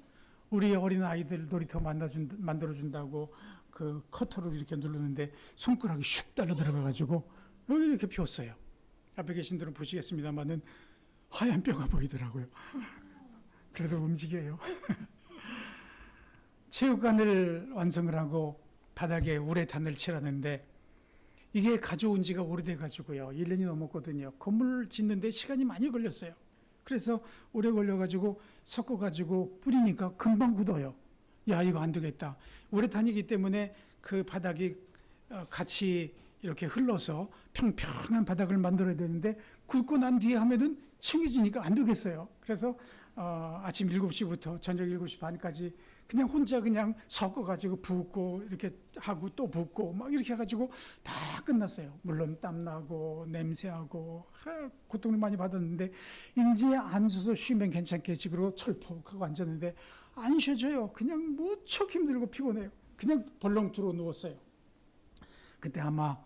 우리 어린 아이들 놀이터 만들어준다고 그 커터를 이렇게 누르는데 손가락이 슉 달려 들어가가지고 여기 이렇게 폈어요. 앞에 계신 분들은 보시겠습니다만은 하얀 뼈가 보이더라고요. 그래도 움직여요. 체육관을 완성을 하고 바닥에 우레탄을 칠하는데 이게 가져온 지가 오래돼 가지고요. 1년이 넘었거든요. 건물 짓는데 시간이 많이 걸렸어요. 그래서 오래 걸려가지고 섞어가지고 뿌리니까 금방 굳어요. 야, 이거 안 되겠다. 우레탄이기 때문에 그 바닥이 같이 이렇게 흘러서 평평한 바닥을 만들어야 되는데 굳고 난 뒤에 하면은 층해지니까 안 되겠어요. 그래서 아침 7시부터 저녁 7시 반까지 그냥 혼자 그냥 섞어가지고 붓고 이렇게 하고 또 붓고 막 이렇게 해가지고 다 끝났어요. 물론 땀나고 냄새하고 고통을 많이 받았는데 이제 앉아서 쉬면 괜찮겠지. 그리고 철퍽하고 앉았는데 안 쉬어져요. 그냥 무척 힘들고 피곤해요. 그냥 벌렁 들어 누웠어요. 그때 아마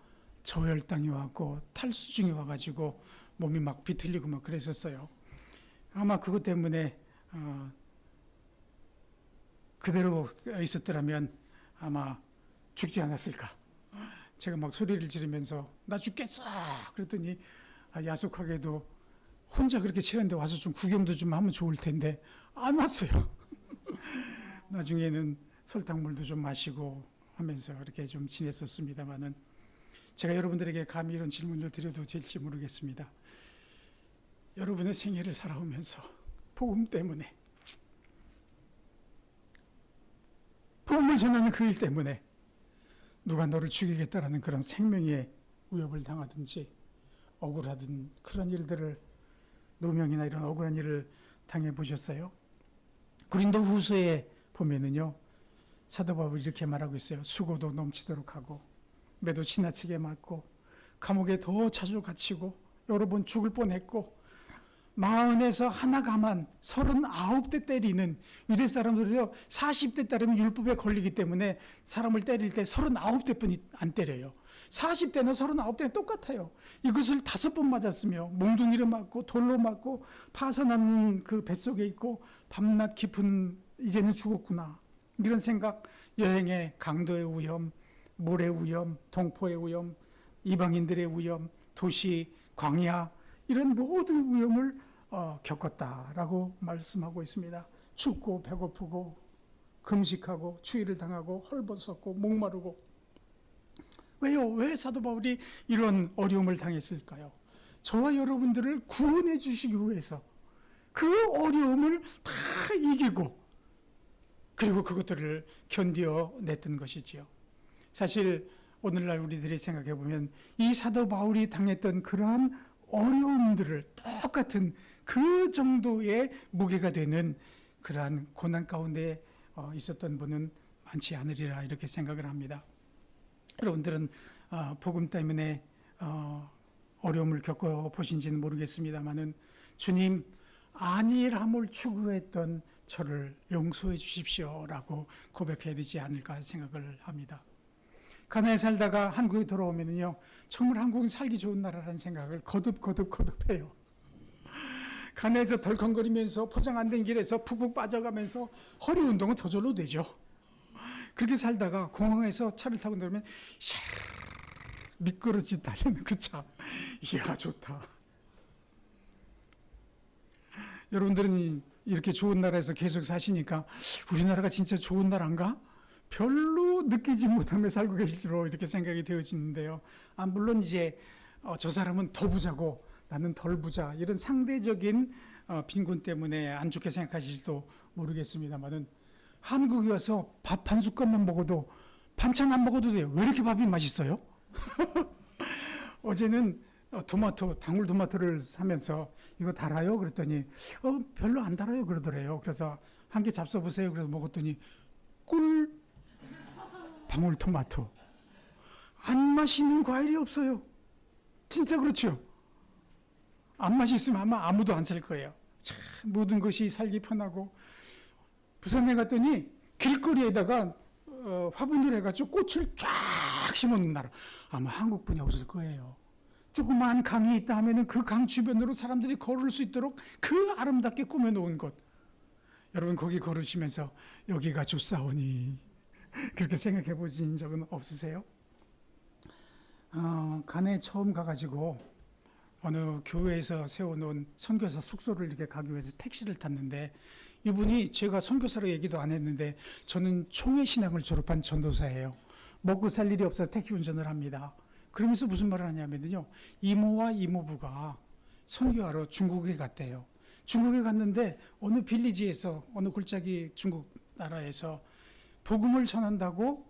저혈당이 왔고 탈수증이 와가지고 몸이 막 비틀리고 막 그랬었어요. 아마 그것 때문에 그대로 있었더라면 아마 죽지 않았을까. 제가 막 소리를 지르면서 나 죽겠어 그랬더니 야속하게도 혼자 그렇게 치는데 와서 좀 구경도 좀 하면 좋을 텐데 안 왔어요. 나중에는 설탕물도 좀 마시고 하면서 이렇게 좀 지냈었습니다만은 제가 여러분들에게 감히 이런 질문을 드려도 될지 모르겠습니다. 여러분의 생애를 살아오면서 복음 때문에, 복음을 전하는 그 일 때문에 누가 너를 죽이겠다라는 그런 생명의 위협을 당하든지 억울하든 그런 일들을, 누명이나 이런 억울한 일을 당해보셨어요? 고린도 후서에 보면은요, 사도 바울이 이렇게 말하고 있어요. 수고도 넘치도록 하고 매도 지나치게 맞고 감옥에 더 자주 갇히고 여러 번 죽을 뻔했고 마흔에서 하나 가만 39대 때리는, 유대 사람들이요 40대 따르면 율법에 걸리기 때문에 사람을 때릴 때 39대뿐이 안 때려요. 40대나 39대는 똑같아요. 이것을 5번 맞았으며 몽둥이로 맞고 돌로 맞고 파서나는 그 뱃속에 있고 밤낮 깊은 이제는 죽었구나, 이런 생각. 여행의 강도의 위험, 물의 위험, 동포의 위험, 이방인들의 위험, 도시, 광야, 이런 모든 위험을 겪었다라고 말씀하고 있습니다. 춥고 배고프고 금식하고 추위를 당하고 헐벗었고 목마르고. 왜요? 왜 사도 바울이 이런 어려움을 당했을까요? 저와 여러분들을 구원해 주시기 위해서 그 어려움을 다 이기고 그리고 그것들을 견뎌냈던 것이지요. 사실 오늘날 우리들이 생각해 보면 이 사도 바울이 당했던 그러한 어려움들을 똑같은 그 정도의 무게가 되는 그러한 고난 가운데 있었던 분은 많지 않으리라 이렇게 생각을 합니다. 여러분들은 복음 때문에 어려움을 겪어보신지는 모르겠습니다만은 주님, 안일함을 추구했던 저를 용서해 주십시오라고 고백해야 되지 않을까 생각을 합니다. 가나에 살다가 한국에 돌아오면요, 정말 한국은 살기 좋은 나라라는 생각을 거듭해요. 가나에서 덜컹거리면서 포장 안 된 길에서 푹푹 빠져가면서 허리 운동은 저절로 되죠. 그렇게 살다가 공항에서 차를 타고 내려오면 샤 미끄러지 달리는 그 차, 이야 좋다. 여러분들은 이렇게 좋은 나라에서 계속 사시니까 우리나라가 진짜 좋은 나라인가? 별로 느끼지 못하며 살고 계시로 이렇게 생각이 되어지는데요. 물론 이제 저 사람은 더 부자고 나는 덜 부자, 이런 상대적인 빈곤 때문에 안 좋게 생각하실지도 모르겠습니다만은 한국에 와서 밥 한 숟갈만 먹어도 반찬 안 먹어도 돼요. 왜 이렇게 밥이 맛있어요? 어제는 방울토마토를 사면서 이거 달아요? 그랬더니 별로 안 달아요 그러더래요. 그래서 한 개 잡숴보세요. 그래서 먹었더니 꿀 방울토마토. 안 맛있는 과일이 없어요. 진짜 그렇죠. 안 맛있으면 아마 아무도 안 살 거예요. 참 모든 것이 살기 편하고, 부산에 갔더니 길거리에다가 화분을 해가지고 꽃을 쫙 심어놓는 나라. 아마 한국분이 없을 거예요. 조그마한 강이 있다 하면은 그 강 주변으로 사람들이 걸을 수 있도록 그 아름답게 꾸며놓은 곳. 여러분 거기 걸으시면서 여기가 좋사오니 그렇게 생각해 보신 적은 없으세요? 간에 처음 가가지고 어느 교회에서 세워놓은 선교사 숙소를 이렇게 가기 위해서 택시를 탔는데, 이분이 제가 선교사로 얘기도 안 했는데 저는 총회신학을 졸업한 전도사예요. 먹고 살 일이 없어서 택시 운전을 합니다. 그러면서 무슨 말을 하냐면요, 이모와 이모부가 선교하러 중국에 갔대요. 중국에 갔는데 어느 빌리지에서, 어느 골짜기 중국 나라에서 복음을 전한다고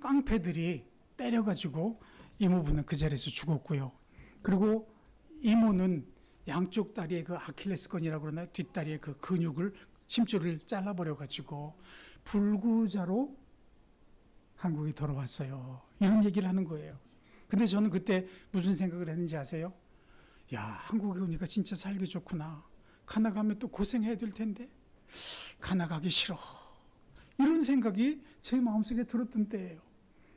깡패들이 때려가지고 이모부는 그 자리에서 죽었고요. 그리고 이모는 양쪽 다리에 그 아킬레스건이라고 그러나요? 뒷다리에 그 근육을, 심줄을 잘라버려가지고 불구자로 한국에 돌아왔어요. 이런 얘기를 하는 거예요. 근데 저는 그때 무슨 생각을 했는지 아세요? 야, 한국에 오니까 진짜 살기 좋구나. 가나 가면 또 고생해야 될 텐데 가나 가기 싫어. 이런 생각이 제 마음속에 들었던 때예요.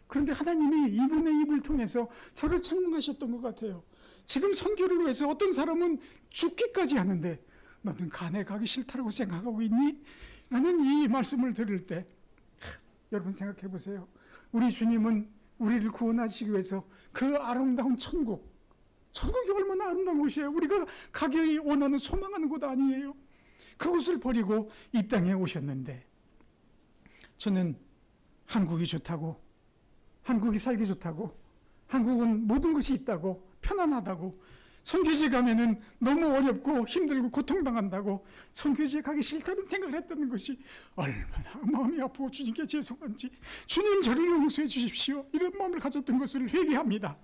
그런데 하나님이 이분의 입을 통해서 저를 창문하셨던 것 같아요. 지금 선교를 위해서 어떤 사람은 죽기까지 하는데 너는 간에 가기 싫다고 생각하고 있니? 라는 이 말씀을 들을 때 여러분 생각해 보세요. 우리 주님은 우리를 구원하시기 위해서 그 아름다운 천국이 얼마나 아름다운 곳이에요. 우리가 가기 원하는 소망하는 곳 아니에요. 그곳을 버리고 이 땅에 오셨는데, 저는 한국이 좋다고, 한국이 살기 좋다고, 한국은 모든 것이 있다고, 편안하다고, 선교지에 가면은 너무 어렵고 힘들고 고통당한다고 선교지에 가기 싫다는 생각을 했다는 것이 얼마나 마음이 아프고 주님께 죄송한지, 주님 저를 용서해 주십시오, 이런 마음을 가졌던 것을 회개합니다.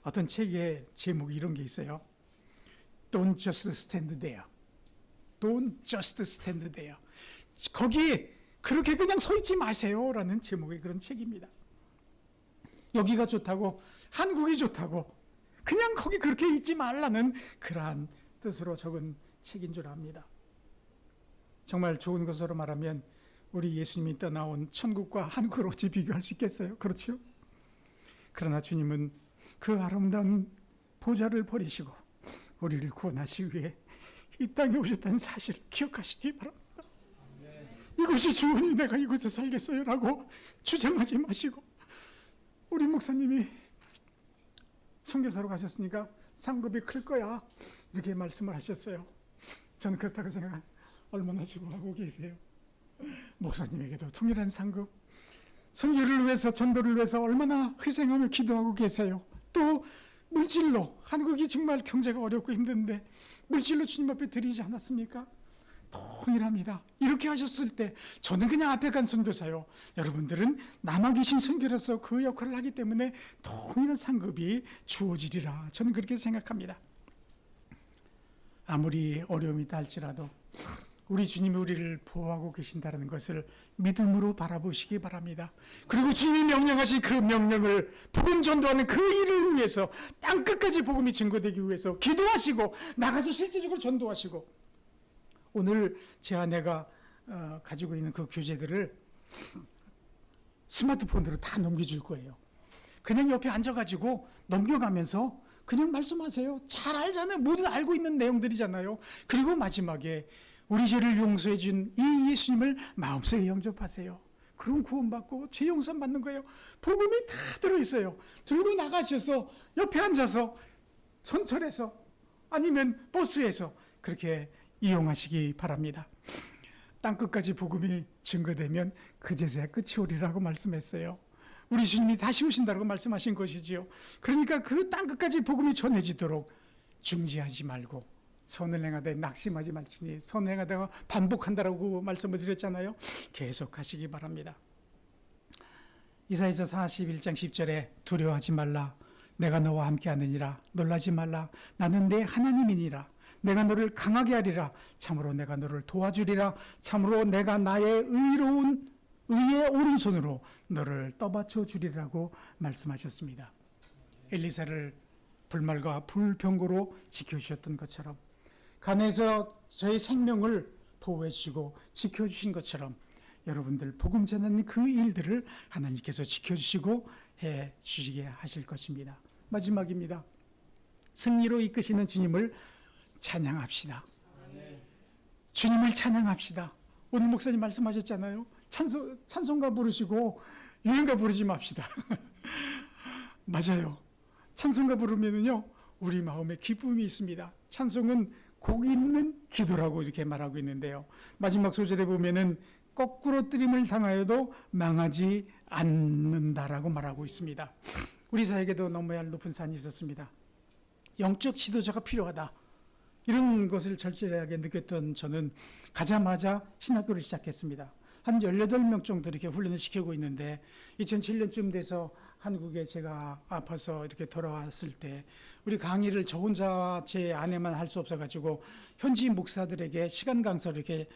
어떤 책의 제목이 이런 게 있어요. Don't just stand there. Don't just stand there. 거기 그렇게 그냥 서 있지 마세요 라는 제목의 그런 책입니다. 여기가 좋다고, 한국이 좋다고 그냥 거기 그렇게 있지 말라는 그러한 뜻으로 적은 책인 줄 압니다. 정말 좋은 것으로 말하면 우리 예수님이 떠나온 천국과 한국을 어찌 비교할 수 있겠어요? 그렇죠? 그러나 주님은 그 아름다운 보좌를 버리시고 우리를 구원하시기 위해 이 땅에 오셨다는 사실을 기억하시기 바랍니다. 이곳이 좋으니 내가 이곳에 살겠어요 라고 주장하지 마시고, 우리 목사님이 선교사로 가셨으니까 상급이 클 거야 이렇게 말씀을 하셨어요. 저는 그렇다고 생각, 얼마나 수고하고 계세요. 목사님에게도 동일한 상급, 선교를 위해서, 전도를 위해서 얼마나 희생하며 기도하고 계세요. 또 물질로, 한국이 정말 경제가 어렵고 힘든데 물질로 주님 앞에 드리지 않았습니까? 동일합니다. 이렇게 하셨을 때 저는 그냥 앞에 간 선교사요, 여러분들은 남아 계신 선교라서 그 역할을 하기 때문에 동일한 상급이 주어지리라, 저는 그렇게 생각합니다. 아무리 어려움이 있다 할지라도 우리 주님이 우리를 보호하고 계신다는 것을 믿음으로 바라보시기 바랍니다. 그리고 주님이 명령하신 그 명령을, 복음 전도하는 그 일을 위해서, 땅끝까지 복음이 증거되기 위해서 기도하시고 나가서 실제적으로 전도하시고, 오늘 제 아내가 가지고 있는 그 교재들을 스마트폰으로 다 넘겨줄 거예요. 그냥 옆에 앉아가지고 넘겨가면서 그냥 말씀하세요. 잘 알잖아요. 모두 알고 있는 내용들이잖아요. 그리고 마지막에 우리 죄를 용서해 준 이 예수님을 마음속에 영접하세요. 그럼 구원받고 죄 용서 받는 거예요. 복음이 다 들어있어요. 들고 나가셔서 옆에 앉아서 전철에서 아니면 버스에서 그렇게 이용하시기 바랍니다. 땅끝까지 복음이 증거되면 그제서야 끝이 오리라고 말씀했어요. 우리 주님이 다시 오신다고 말씀하신 것이지요. 그러니까 그 땅끝까지 복음이 전해지도록 중지하지 말고, 선을 행하되 낙심하지 말지니, 선을 행하다가 반복한다라고 말씀을 드렸잖아요. 계속 하시기 바랍니다. 이사야서 41장 10절에 두려워하지 말라, 내가 너와 함께 하느니라. 놀라지 말라, 나는 내 하나님이니라. 내가 너를 강하게 하리라. 참으로 내가 너를 도와주리라. 참으로 내가 나의 의의 오른손으로 너를 떠받쳐 주리라고 말씀하셨습니다. 엘리사를 불말과 불병거로 지켜주셨던 것처럼, 간에서 저의 생명을 보호해 주시고 지켜주신 것처럼 여러분들 복음 전하는 그 일들을 하나님께서 지켜주시고 주시게 하실 것입니다. 마지막입니다. 승리로 이끄시는 주님을 찬양합시다. 주님을 찬양합시다. 오늘 목사님 말씀하셨잖아요. 찬송가 부르시고 유행가 부르지 맙시다. 맞아요. 찬송가 부르면은요, 우리 마음에 기쁨이 있습니다. 찬송은 복 있는 기도라고 이렇게 말하고 있는데요. 마지막 소절에 보면은 거꾸로 뜨림을 당하여도 망하지 않는다라고 말하고 있습니다. 우리 사에게도 넘어야 할 높은 산이 있었습니다. 영적 지도자가 필요하다. 이런 것을 절실하게 느꼈던 저는 가자마자 신학교를 시작했습니다. 한 18명 정도 이렇게 훈련을 시키고 있는데 2007년쯤 돼서 한국에 제가 아파서 이렇게 돌아왔을 때 우리 강의를 저 혼자 제 아내만 할 수 없어가지고 현지 목사들에게 시간 강사를 이렇게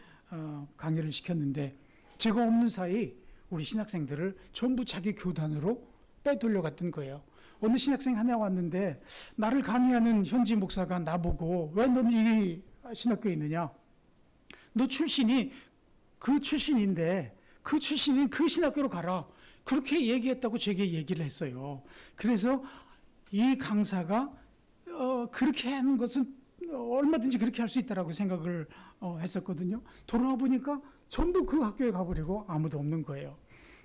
강의를 시켰는데 제가 없는 사이 우리 신학생들을 전부 자기 교단으로 빼돌려 갔던 거예요. 어느 신학생 하나 왔는데 나를 강의하는 현지 목사가 나보고 왜 너는 이 신학교에 있느냐? 너 출신이 그 출신인데 그 출신인 그 신학교로 가라. 그렇게 얘기했다고 제게 얘기를 했어요. 그래서 이 강사가 그렇게 하는 것은 얼마든지 그렇게 할 수 있다라고 생각을 했었거든요. 돌아와 보니까 전부 그 학교에 가버리고 아무도 없는 거예요.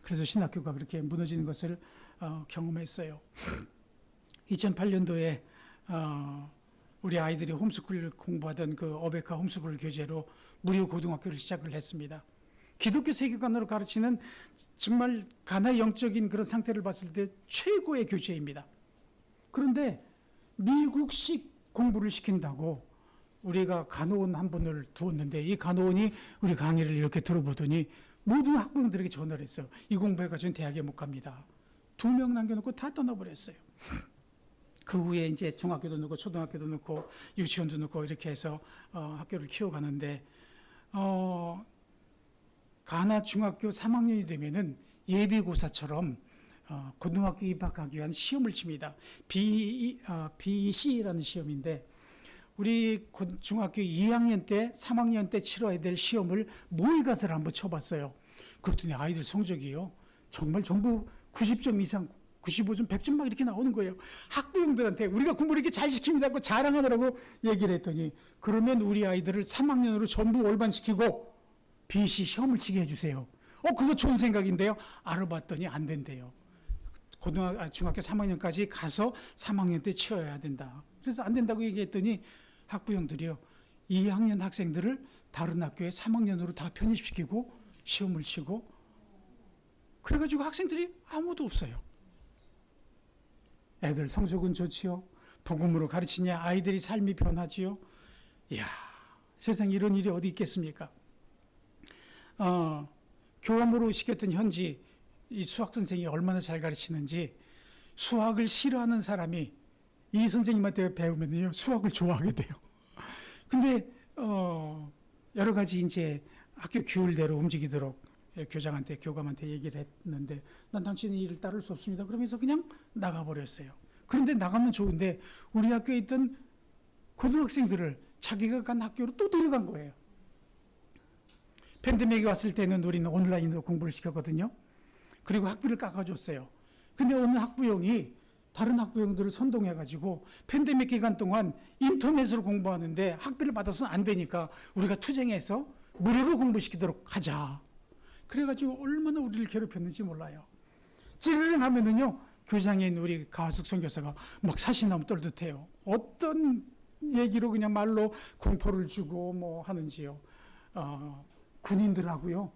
그래서 신학교가 그렇게 무너지는 것을 경험했어요. 2008년도에 우리 아이들이 홈스쿨 공부하던 그 어베카 홈스쿨 교재로 무료 고등학교를 시작을 했습니다. 기독교 세계관으로 가르치는 정말 가나 영적인 그런 상태를 봤을 때 최고의 교재입니다. 그런데 미국식 공부를 시킨다고 우리가 간호원 한 분을 두었는데 이 간호원이 우리 강의를 이렇게 들어보더니 모든 학부형들에게 전화를 했어요. 이 공부해가지고는 대학에 못 갑니다. 2명 남겨놓고 다 떠나버렸어요. 그 후에 이제 중학교도 넣고 초등학교도 넣고 유치원도 넣고 이렇게 해서 학교를 키워가는데 가나 중학교 3학년이 되면은 예비고사처럼 고등학교 입학하기 위한 시험을 칩니다. BEC라는 시험인데 우리 중학교 2학년 때, 3학년 때 치러야 될 시험을 모의고사를 한번 쳐봤어요. 그랬더니 아이들 성적이요. 정말 전부 90점 이상, 95점, 100점 막 이렇게 나오는 거예요. 학부형들한테 우리가 공부를 이렇게 잘 시킵니다고 자랑하더라고 얘기를 했더니 그러면 우리 아이들을 3학년으로 전부 올반시키고 BEC 시험을 치게 해주세요. 그거 좋은 생각인데요. 알아봤더니 안 된대요. 중학교 3학년까지 가서 3학년 때 치러야 된다. 그래서 안 된다고 얘기했더니 학부형들이요. 2학년 학생들을 다른 학교에 3학년으로 다 편입시키고 시험을 치고 그래가지고 학생들이 아무도 없어요. 애들 성적은 좋지요. 복음으로 가르치냐 아이들이 삶이 변하지요. 이야, 세상에 이런 일이 어디 있겠습니까? 교감으로 시켰던 현지 이 수학 선생이 얼마나 잘 가르치는지 수학을 싫어하는 사람이 이 선생님한테 배우면요 수학을 좋아하게 돼요. 근데 여러 가지 이제 학교 규율대로 움직이도록 교장한테 교감한테 얘기를 했는데 난 당신의 일을 따를 수 없습니다. 그러면서 그냥 나가버렸어요. 그런데 나가면 좋은데 우리 학교에 있던 고등학생들을 자기가 간 학교로 또 데려간 거예요. 팬데믹이 왔을 때는 우리는 온라인으로 공부를 시켰거든요. 그리고 학비를 깎아줬어요. 근데 어느 학부형이 다른 학부형들을 선동해가지고 팬데믹 기간 동안 인터넷으로 공부하는데 학비를 받아서는 안 되니까 우리가 투쟁해서 무료로 공부시키도록 하자. 그래가지고 얼마나 우리를 괴롭혔는지 몰라요. 찌르릉 하면은요, 교장에 있는 우리 가숙 선교사가 막 사시나무 떨듯해요. 어떤 얘기로 그냥 말로 공포를 주고 뭐 하는지요. 군인들하고요,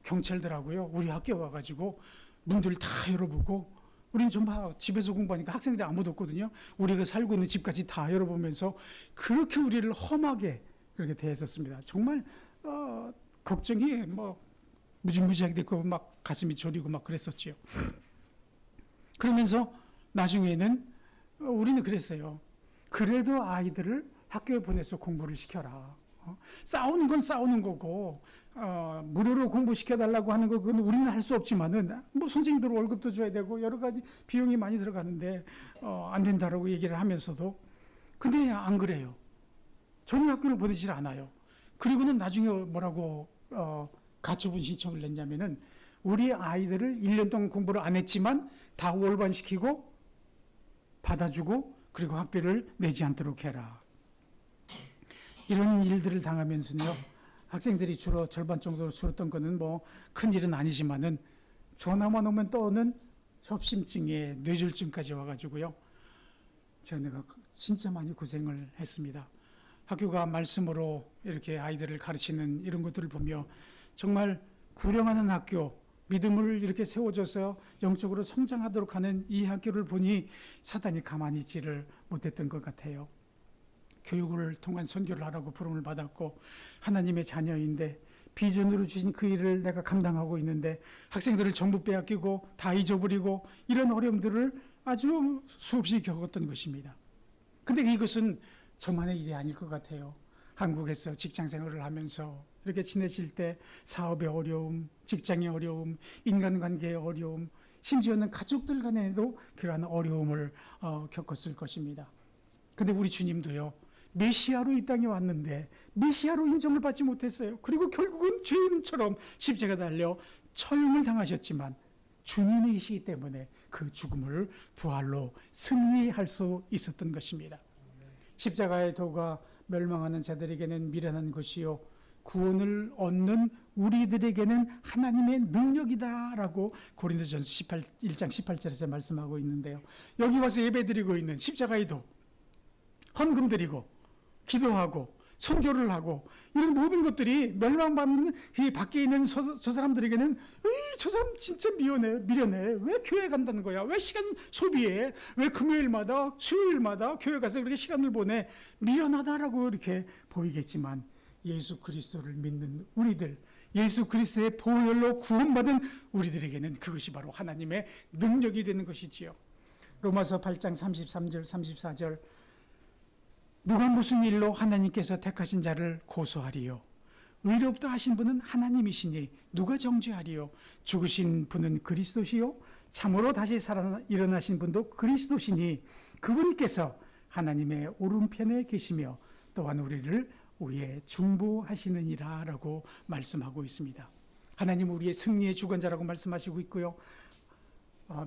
경찰들하고요, 우리 학교 와가지고 문들을 다 열어보고, 우리는 전부 집에서 공부하니까 학생들이 아무도 없거든요. 우리가 살고 있는 집까지 다 열어보면서 그렇게 우리를 험하게 그렇게 대했었습니다. 정말 걱정이 뭐 무지무지하게 됐고 막 가슴이 저리고 막 그랬었지요. 그러면서 나중에는 우리는 그랬어요. 그래도 아이들을 학교에 보내서 공부를 시켜라. 싸우는 건 싸우는 거고 무료로 공부시켜달라고 하는 거 그건 우리는 할 수 없지만은 뭐 선생님들 월급도 줘야 되고 여러 가지 비용이 많이 들어가는데 안 된다라고 얘기를 하면서도 근데 안 그래요. 전혀 학교를 보내질 않아요. 그리고는 나중에 뭐라고 가처분 신청을 냈냐면은 우리 아이들을 1년 동안 공부를 안 했지만 다 월반시키고 받아주고 그리고 학비를 내지 않도록 해라. 이런 일들을 당하면서요, 학생들이 주로 절반 정도로 줄었던 거는 뭐 큰 일은 아니지만은 전화만 오면 또 오는 협심증에 뇌졸중까지 와가지고요, 내가 진짜 많이 고생을 했습니다. 학교가 말씀으로 이렇게 아이들을 가르치는 이런 것들을 보며 정말 구령하는 학교, 믿음을 이렇게 세워줘서 영적으로 성장하도록 하는 이 학교를 보니 사단이 가만히 있지를 못했던 것 같아요. 교육을 통한 선교를 하라고 부름을 받았고 하나님의 자녀인데 비전으로 주신 그 일을 내가 감당하고 있는데 학생들을 전부 빼앗기고 다 잊어버리고 이런 어려움들을 아주 수없이 겪었던 것입니다. 근데 이것은 저만의 일이 아닐 것 같아요. 한국에서 직장 생활을 하면서 이렇게 지내실 때 사업의 어려움, 직장의 어려움, 인간관계의 어려움, 심지어는 가족들 간에도 그러한 어려움을 겪었을 것입니다. 근데 우리 주님도요, 메시아로 이 땅에 왔는데 메시아로 인정을 받지 못했어요. 그리고 결국은 죄인처럼 십자가 달려 처형을 당하셨지만 주님이시기 때문에 그 죽음을 부활로 승리할 수 있었던 것입니다. 십자가의 도가 멸망하는 자들에게는 미련한 것이요 구원을 얻는 우리들에게는 하나님의 능력이다라고 고린도전서 1장 18절에서 말씀하고 있는데요. 여기 와서 예배드리고 있는 십자가의 도, 헌금 드리고 기도하고 선교를 하고 이런 모든 것들이 멸망받는 이 밖에 있는 저 사람들에게는 저 사람 진짜 미련해. 왜 교회 간다는 거야? 왜 시간 소비해? 왜 금요일마다 수요일마다 교회 가서 그렇게 시간을 보내? 미련하다라고 이렇게 보이겠지만 예수 그리스도를 믿는 우리들, 예수 그리스도의 보혈로 구원받은 우리들에게는 그것이 바로 하나님의 능력이 되는 것이지요. 로마서 8장 33절 34절 누가 무슨 일로 하나님께서 택하신 자를 고소하리요? 의롭다 하신 분은 하나님이시니 누가 정죄하리요? 죽으신 분은 그리스도시요? 참으로 다시 살아 일어나신 분도 그리스도시니 그분께서 하나님의 오른편에 계시며 또한 우리를 위해 중보하시느니라 라고 말씀하고 있습니다. 하나님은 우리의 승리의 주관자라고 말씀하시고 있고요.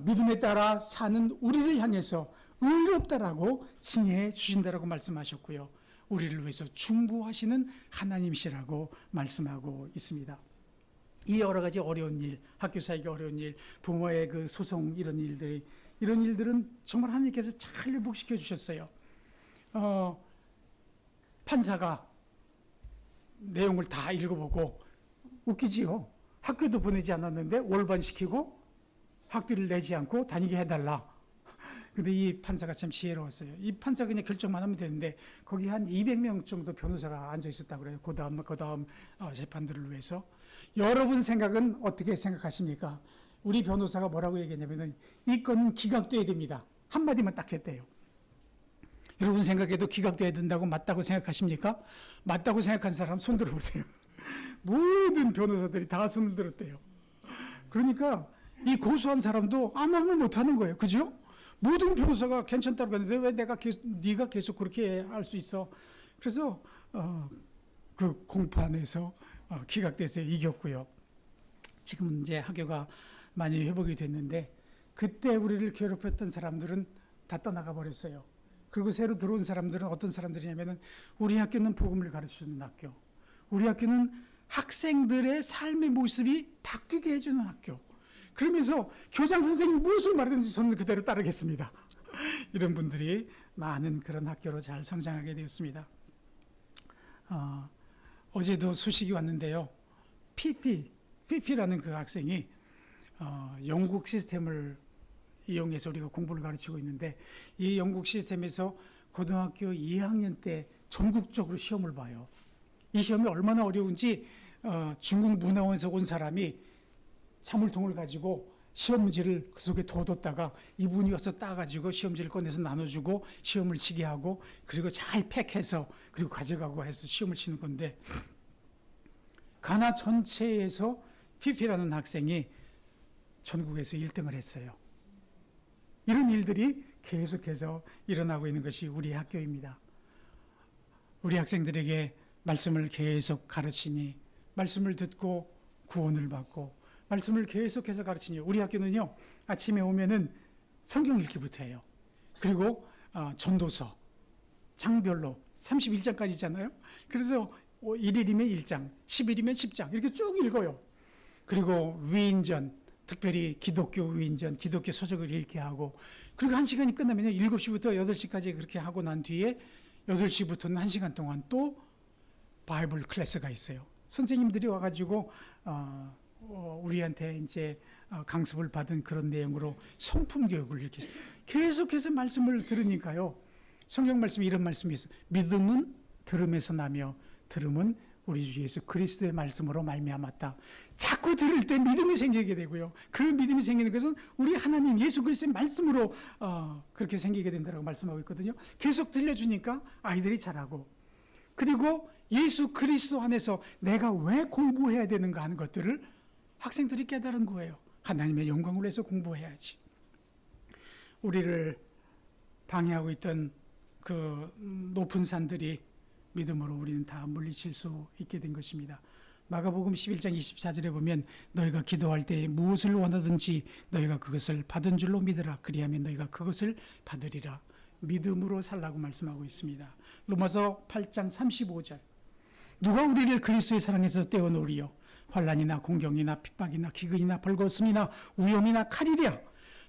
믿음에 따라 사는 우리를 향해서 의롭다라고 칭해 주신다라고 말씀하셨고요. 우리를 위해서 중보하시는 하나님이시라고 말씀하고 있습니다. 이 여러 가지 어려운 일, 학교 사역의 어려운 일, 부모의 그 소송 이런 일들은 정말 하나님께서 잘 회복시켜 주셨어요. 판사가 내용을 다 읽어보고 웃기지요. 학교도 보내지 않았는데 월반시키고 학비를 내지 않고 다니게 해달라. 근데 이 판사가 참 지혜로웠어요. 이 판사가 그냥 결정만 하면 되는데 거기 한 200명 정도 변호사가 앉아 있었다고 그래요. 그 다음 재판들을 위해서. 여러분 생각은 어떻게 생각하십니까? 우리 변호사가 뭐라고 얘기했냐면은 이 건은 기각돼야 됩니다. 한마디만 딱 했대요. 여러분 생각에도 기각돼야 된다고 맞다고 생각하십니까? 맞다고 생각한 사람 손 들어보세요. 모든 변호사들이 다 손을 들었대요. 그러니까 이 고소한 사람도 아무 말 못하는 거예요. 그죠? 모든 변호사가 괜찮다고 했는데 왜 네가 계속 그렇게 할 수 있어? 그래서 그 공판에서 기각돼서 이겼고요. 지금 이제 학교가 많이 회복이 됐는데 그때 우리를 괴롭혔던 사람들은 다 떠나가 버렸어요. 그리고 새로 들어온 사람들은 어떤 사람들이냐면은 우리 학교는 복음을 가르쳐주는 학교, 우리 학교는 학생들의 삶의 모습이 바뀌게 해주는 학교. 그러면서 교장 선생님 무슨 말이든지 저는 그대로 따르겠습니다. 이런 분들이 많은 그런 학교로 잘 성장하게 되었습니다. 어제도 소식이 왔는데요. 피피라는 그 학생이 영국 시스템을 이용해서 우리가 공부를 가르치고 있는데 이 영국 시스템에서 고등학교 2학년 때 전국적으로 시험을 봐요. 이 시험이 얼마나 어려운지 중국 문화원에서 온 사람이 사물통을 가지고 시험 문제를 그 속에 둬뒀다가 이분이 와서 따가지고 시험지를 꺼내서 나눠주고 시험을 치게 하고 그리고 잘 팩해서 그리고 가져가고 해서 시험을 치는 건데 가나 전체에서 피피라는 학생이 전국에서 1등을 했어요. 이런 일들이 계속해서 일어나고 있는 것이 우리 학교입니다. 우리 학생들에게 말씀을 계속 가르치니 말씀을 듣고 구원을 받고 말씀을 계속해서 가르치니 우리 학교는요 아침에 오면은 성경 읽기부터 해요. 그리고 전도서 장별로 31장까지잖아요. 그래서 1일이면 1장, 10일이면 10장 이렇게 쭉 읽어요. 그리고 위인전, 특별히 기독교 위인전, 기독교 서적을 읽게 하고 그리고 1시간이 끝나면 7시부터 8시까지 그렇게 하고 난 뒤에 8시부터는 1시간 동안 또 바이블 클래스가 있어요. 선생님들이 와가지고 우리한테 이제 강습을 받은 그런 내용으로 성품 교육을 이렇게 계속해서 말씀을 들으니까요. 성경 말씀에 이런 말씀이 있어요. 믿음은 들음에서 나며 들음은 우리 주 예수 그리스도의 말씀으로 말미암았다. 자꾸 들을 때 믿음이 생기게 되고요. 그 믿음이 생기는 것은 우리 하나님 예수 그리스도의 말씀으로 그렇게 생기게 된다고 말씀하고 있거든요. 계속 들려주니까 아이들이 잘하고 그리고 예수 그리스도 안에서 내가 왜 공부해야 되는가 하는 것들을 학생들이 깨달은 거예요. 하나님의 영광을 위해서 공부해야지. 우리를 방해하고 있던 그 높은 산들이 믿음으로 우리는 다 물리칠 수 있게 된 것입니다. 마가복음 11장 24절에 보면 너희가 기도할 때 무엇을 원하든지 너희가 그것을 받은 줄로 믿으라. 그리하면 너희가 그것을 받으리라. 믿음으로 살라고 말씀하고 있습니다. 로마서 8장 35절 누가 우리를 그리스도의 사랑에서 떼어놓으리요. 환난이나 공경이나 핍박이나 기근이나 벌거벗음이나 위험이나 칼이랴.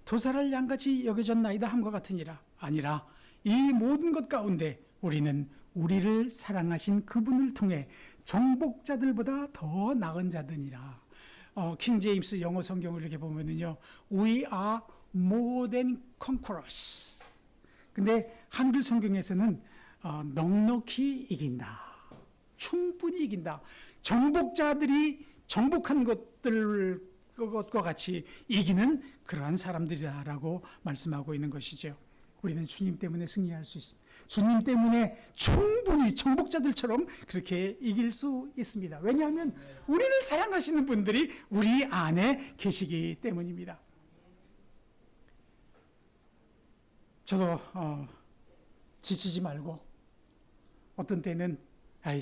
도살할 양같이 여겨졌나이다 함과 같으니라. 아니라 이 모든 것 가운데 우리는 우리를 사랑하신 그분을 통해 정복자들보다 더 나은 자들이라. 킹 제임스 영어 성경을 이렇게 보면은요, We are more than conquerors. 근데 한글 성경에서는 넉넉히 이긴다. 충분히 이긴다. 정복자들이 정복한 것과 같이 이기는 그러한 사람들이다라고 말씀하고 있는 것이죠. 우리는 주님 때문에 승리할 수 있습니다. 주님 때문에 충분히 정복자들처럼 그렇게 이길 수 있습니다. 왜냐하면 우리를 사랑하시는 분들이 우리 안에 계시기 때문입니다. 저도 지치지 말고 어떤 때는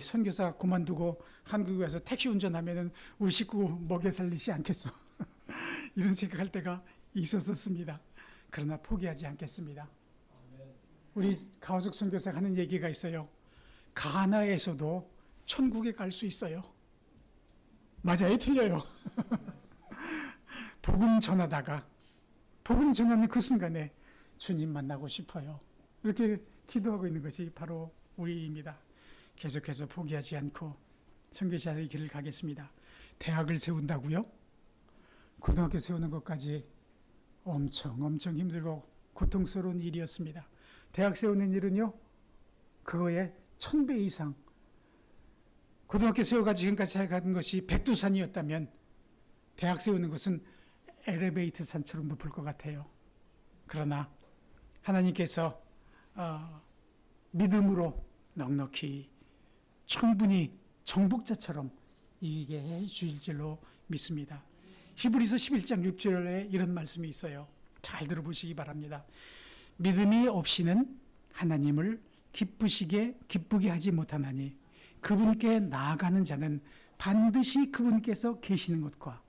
선교사 그만두고 한국에 와서 택시 운전하면은 우리 식구 먹여 살리지 않겠어. 이런 생각할 때가 있었습니다. 그러나 포기하지 않겠습니다. 우리 가우석 선교사가 하는 얘기가 있어요. 가나에서도 천국에 갈 수 있어요. 맞아요? 틀려요? 복음 전하다가 복음 전하는 그 순간에 주님 만나고 싶어요. 이렇게 기도하고 있는 것이 바로 우리입니다. 계속해서 포기하지 않고 선교사의 길을 가겠습니다. 대학을 세운다고요? 고등학교 세우는 것까지 엄청 힘들고 고통스러운 일이었습니다. 대학 세우는 일은요, 그거의 1000배 이상. 고등학교 세워가지고 지금까지 살아가는 것이 백두산이었다면 대학 세우는 것은 엘리베이터 산처럼 높을 것 같아요. 그러나 하나님께서 믿음으로 넉넉히 충분히 정복자처럼 이기게 해 주실 줄로 믿습니다. 히브리서 11장 6절에 이런 말씀이 있어요. 잘 들어보시기 바랍니다. 믿음이 없이는 하나님을 기쁘게 하지 못하나니 그분께 나아가는 자는 반드시 그분께서 계시는 것과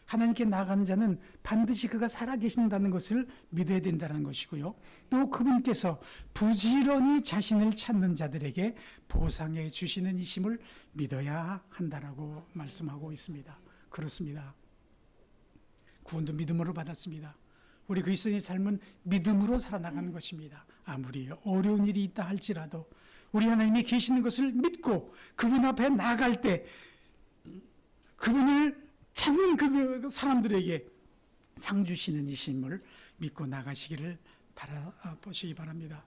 하나님께 나아가는 자는 반드시 그가 살아계신다는 것을 믿어야 된다는 것이고요. 또 그분께서 부지런히 자신을 찾는 자들에게 보상해 주시는 이심을 믿어야 한다라고 말씀하고 있습니다. 그렇습니다. 구원도 믿음으로 받았습니다. 우리 그리스도인의 삶은 믿음으로 살아나가는 것입니다. 아무리 어려운 일이 있다 할지라도 우리 하나님이 계시는 것을 믿고 그분 앞에 나아갈 때 그분을 찾는 그 사람들에게 상 주시는 이심을 믿고 나가시기를 바라보시기 바랍니다.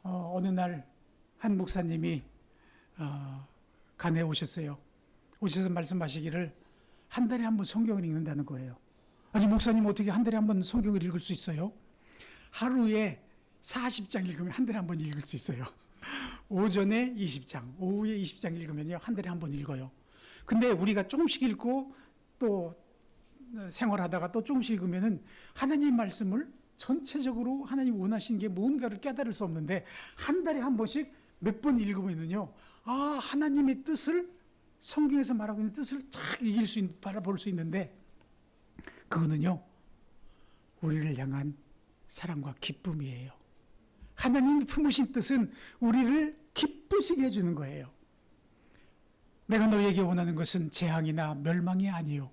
어느 날 한 목사님이 간에 오셨어요. 오셔서 말씀하시기를 한 달에 한 번 성경을 읽는다는 거예요. 아니 목사님 어떻게 한 달에 한 번 성경을 읽을 수 있어요? 하루에 40장 읽으면 한 달에 한 번 읽을 수 있어요. 오전에 20장, 오후에 20장 읽으면요 한 달에 한 번 읽어요. 근데 우리가 조금씩 읽고 또 생활하다가 또 조금씩 읽으면은 하나님 말씀을 전체적으로 하나님 원하시는 게 뭔가를 깨달을 수 없는데 한 달에 한 번씩 몇 번 읽으면은요, 하나님의 뜻을 성경에서 말하고 있는 뜻을 쫙 바라볼 수 있는데, 그거는요, 우리를 향한 사랑과 기쁨이에요. 하나님이 품으신 뜻은 우리를 기쁘시게 해주는 거예요. 내가 너희에게 원하는 것은 재앙이나 멸망이 아니요,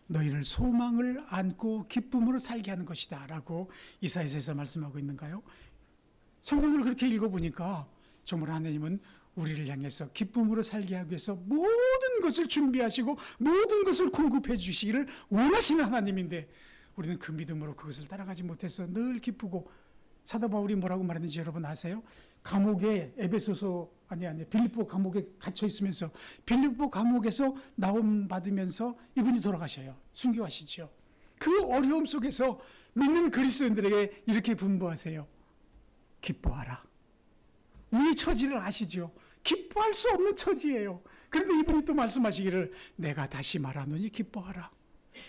너희를 소망을 안고 기쁨으로 살게 하는 것이다 라고 이사야서에서 말씀하고 있는가요? 성경을 그렇게 읽어보니까 정말 하나님은 우리를 향해서 기쁨으로 살게 하기 위해서 모든 것을 준비하시고 모든 것을 공급해 주시기를 원하시는 하나님인데, 우리는 그 믿음으로 그것을 따라가지 못해서 늘 기쁘고, 사도 바울이 뭐라고 말했는지 여러분 아세요? 감옥에 빌립보 감옥에 갇혀 있으면서 빌립보 감옥에서 나옴 받으면서 이분이 돌아가셔요. 순교하시죠. 그 어려움 속에서 믿는 그리스도인들에게 이렇게 분부하세요. 기뻐하라. 우리 처지를 아시죠? 기뻐할 수 없는 처지예요. 그런데 이분이 또 말씀하시기를 내가 다시 말하노니 기뻐하라.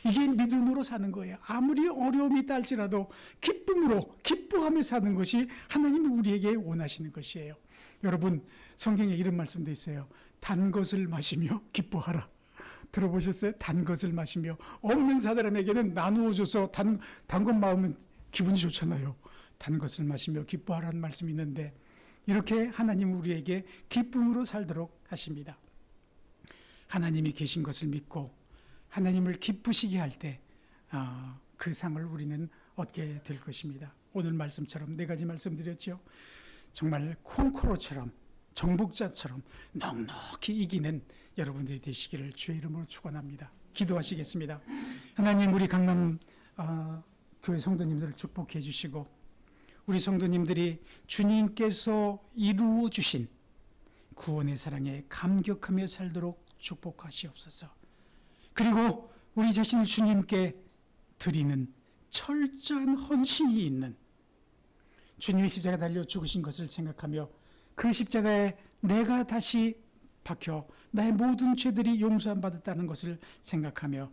이게 믿음으로 사는 거예요. 아무리 어려움이 있다 할지라도 기쁨으로, 기뻐하며 사는 것이 하나님이 우리에게 원하시는 것이에요. 여러분, 성경에 이런 말씀도 있어요. 단 것을 마시며 기뻐하라. 들어보셨어요? 단 것을 마시며. 없는 사람에게는 나누어줘서 단 것 마으면 기분이 좋잖아요. 단 것을 마시며 기뻐하라는 말씀이 있는데, 이렇게 하나님은 우리에게 기쁨으로 살도록 하십니다. 하나님이 계신 것을 믿고 하나님을 기쁘시게 할 때 그 상을 우리는 얻게 될 것입니다. 오늘 말씀처럼 4가지 말씀드렸죠. 정말 콩코로처럼, 정복자처럼 넉넉히 이기는 여러분들이 되시기를 주의 이름으로 축원합니다. 기도하시겠습니다. 하나님, 우리 강남 교회 성도님들을 축복해 주시고, 우리 성도님들이 주님께서 이루어 주신 구원의 사랑에 감격하며 살도록 축복하시옵소서. 그리고 우리 자신을 주님께 드리는 철저한 헌신이 있는, 주님이 십자가에 달려 죽으신 것을 생각하며 그 십자가에 내가 다시 박혀 나의 모든 죄들이 용서함 받았다는 것을 생각하며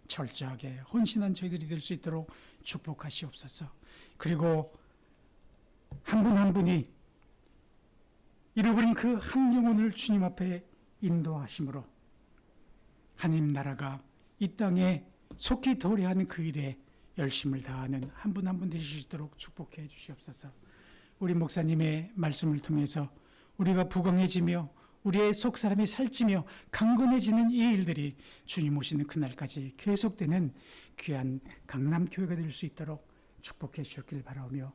철저하게 헌신한 저희들이 될 수 있도록 축복하시옵소서. 그리고 한 분 한 분이 잃어버린 그 한 영혼을 주님 앞에 인도하심으로 하나님 나라가 이 땅에 속히 도래하는 그 일에 열심을 다하는 한 분 한 분 되실 수 있도록 축복해 주시옵소서. 우리 목사님의 말씀을 통해서 우리가 부강해지며 우리의 속사람이 살찌며 강건해지는 이 일들이 주님 오시는 그날까지 계속되는 귀한 강남교회가 될 수 있도록 축복해 주셨길 바라오며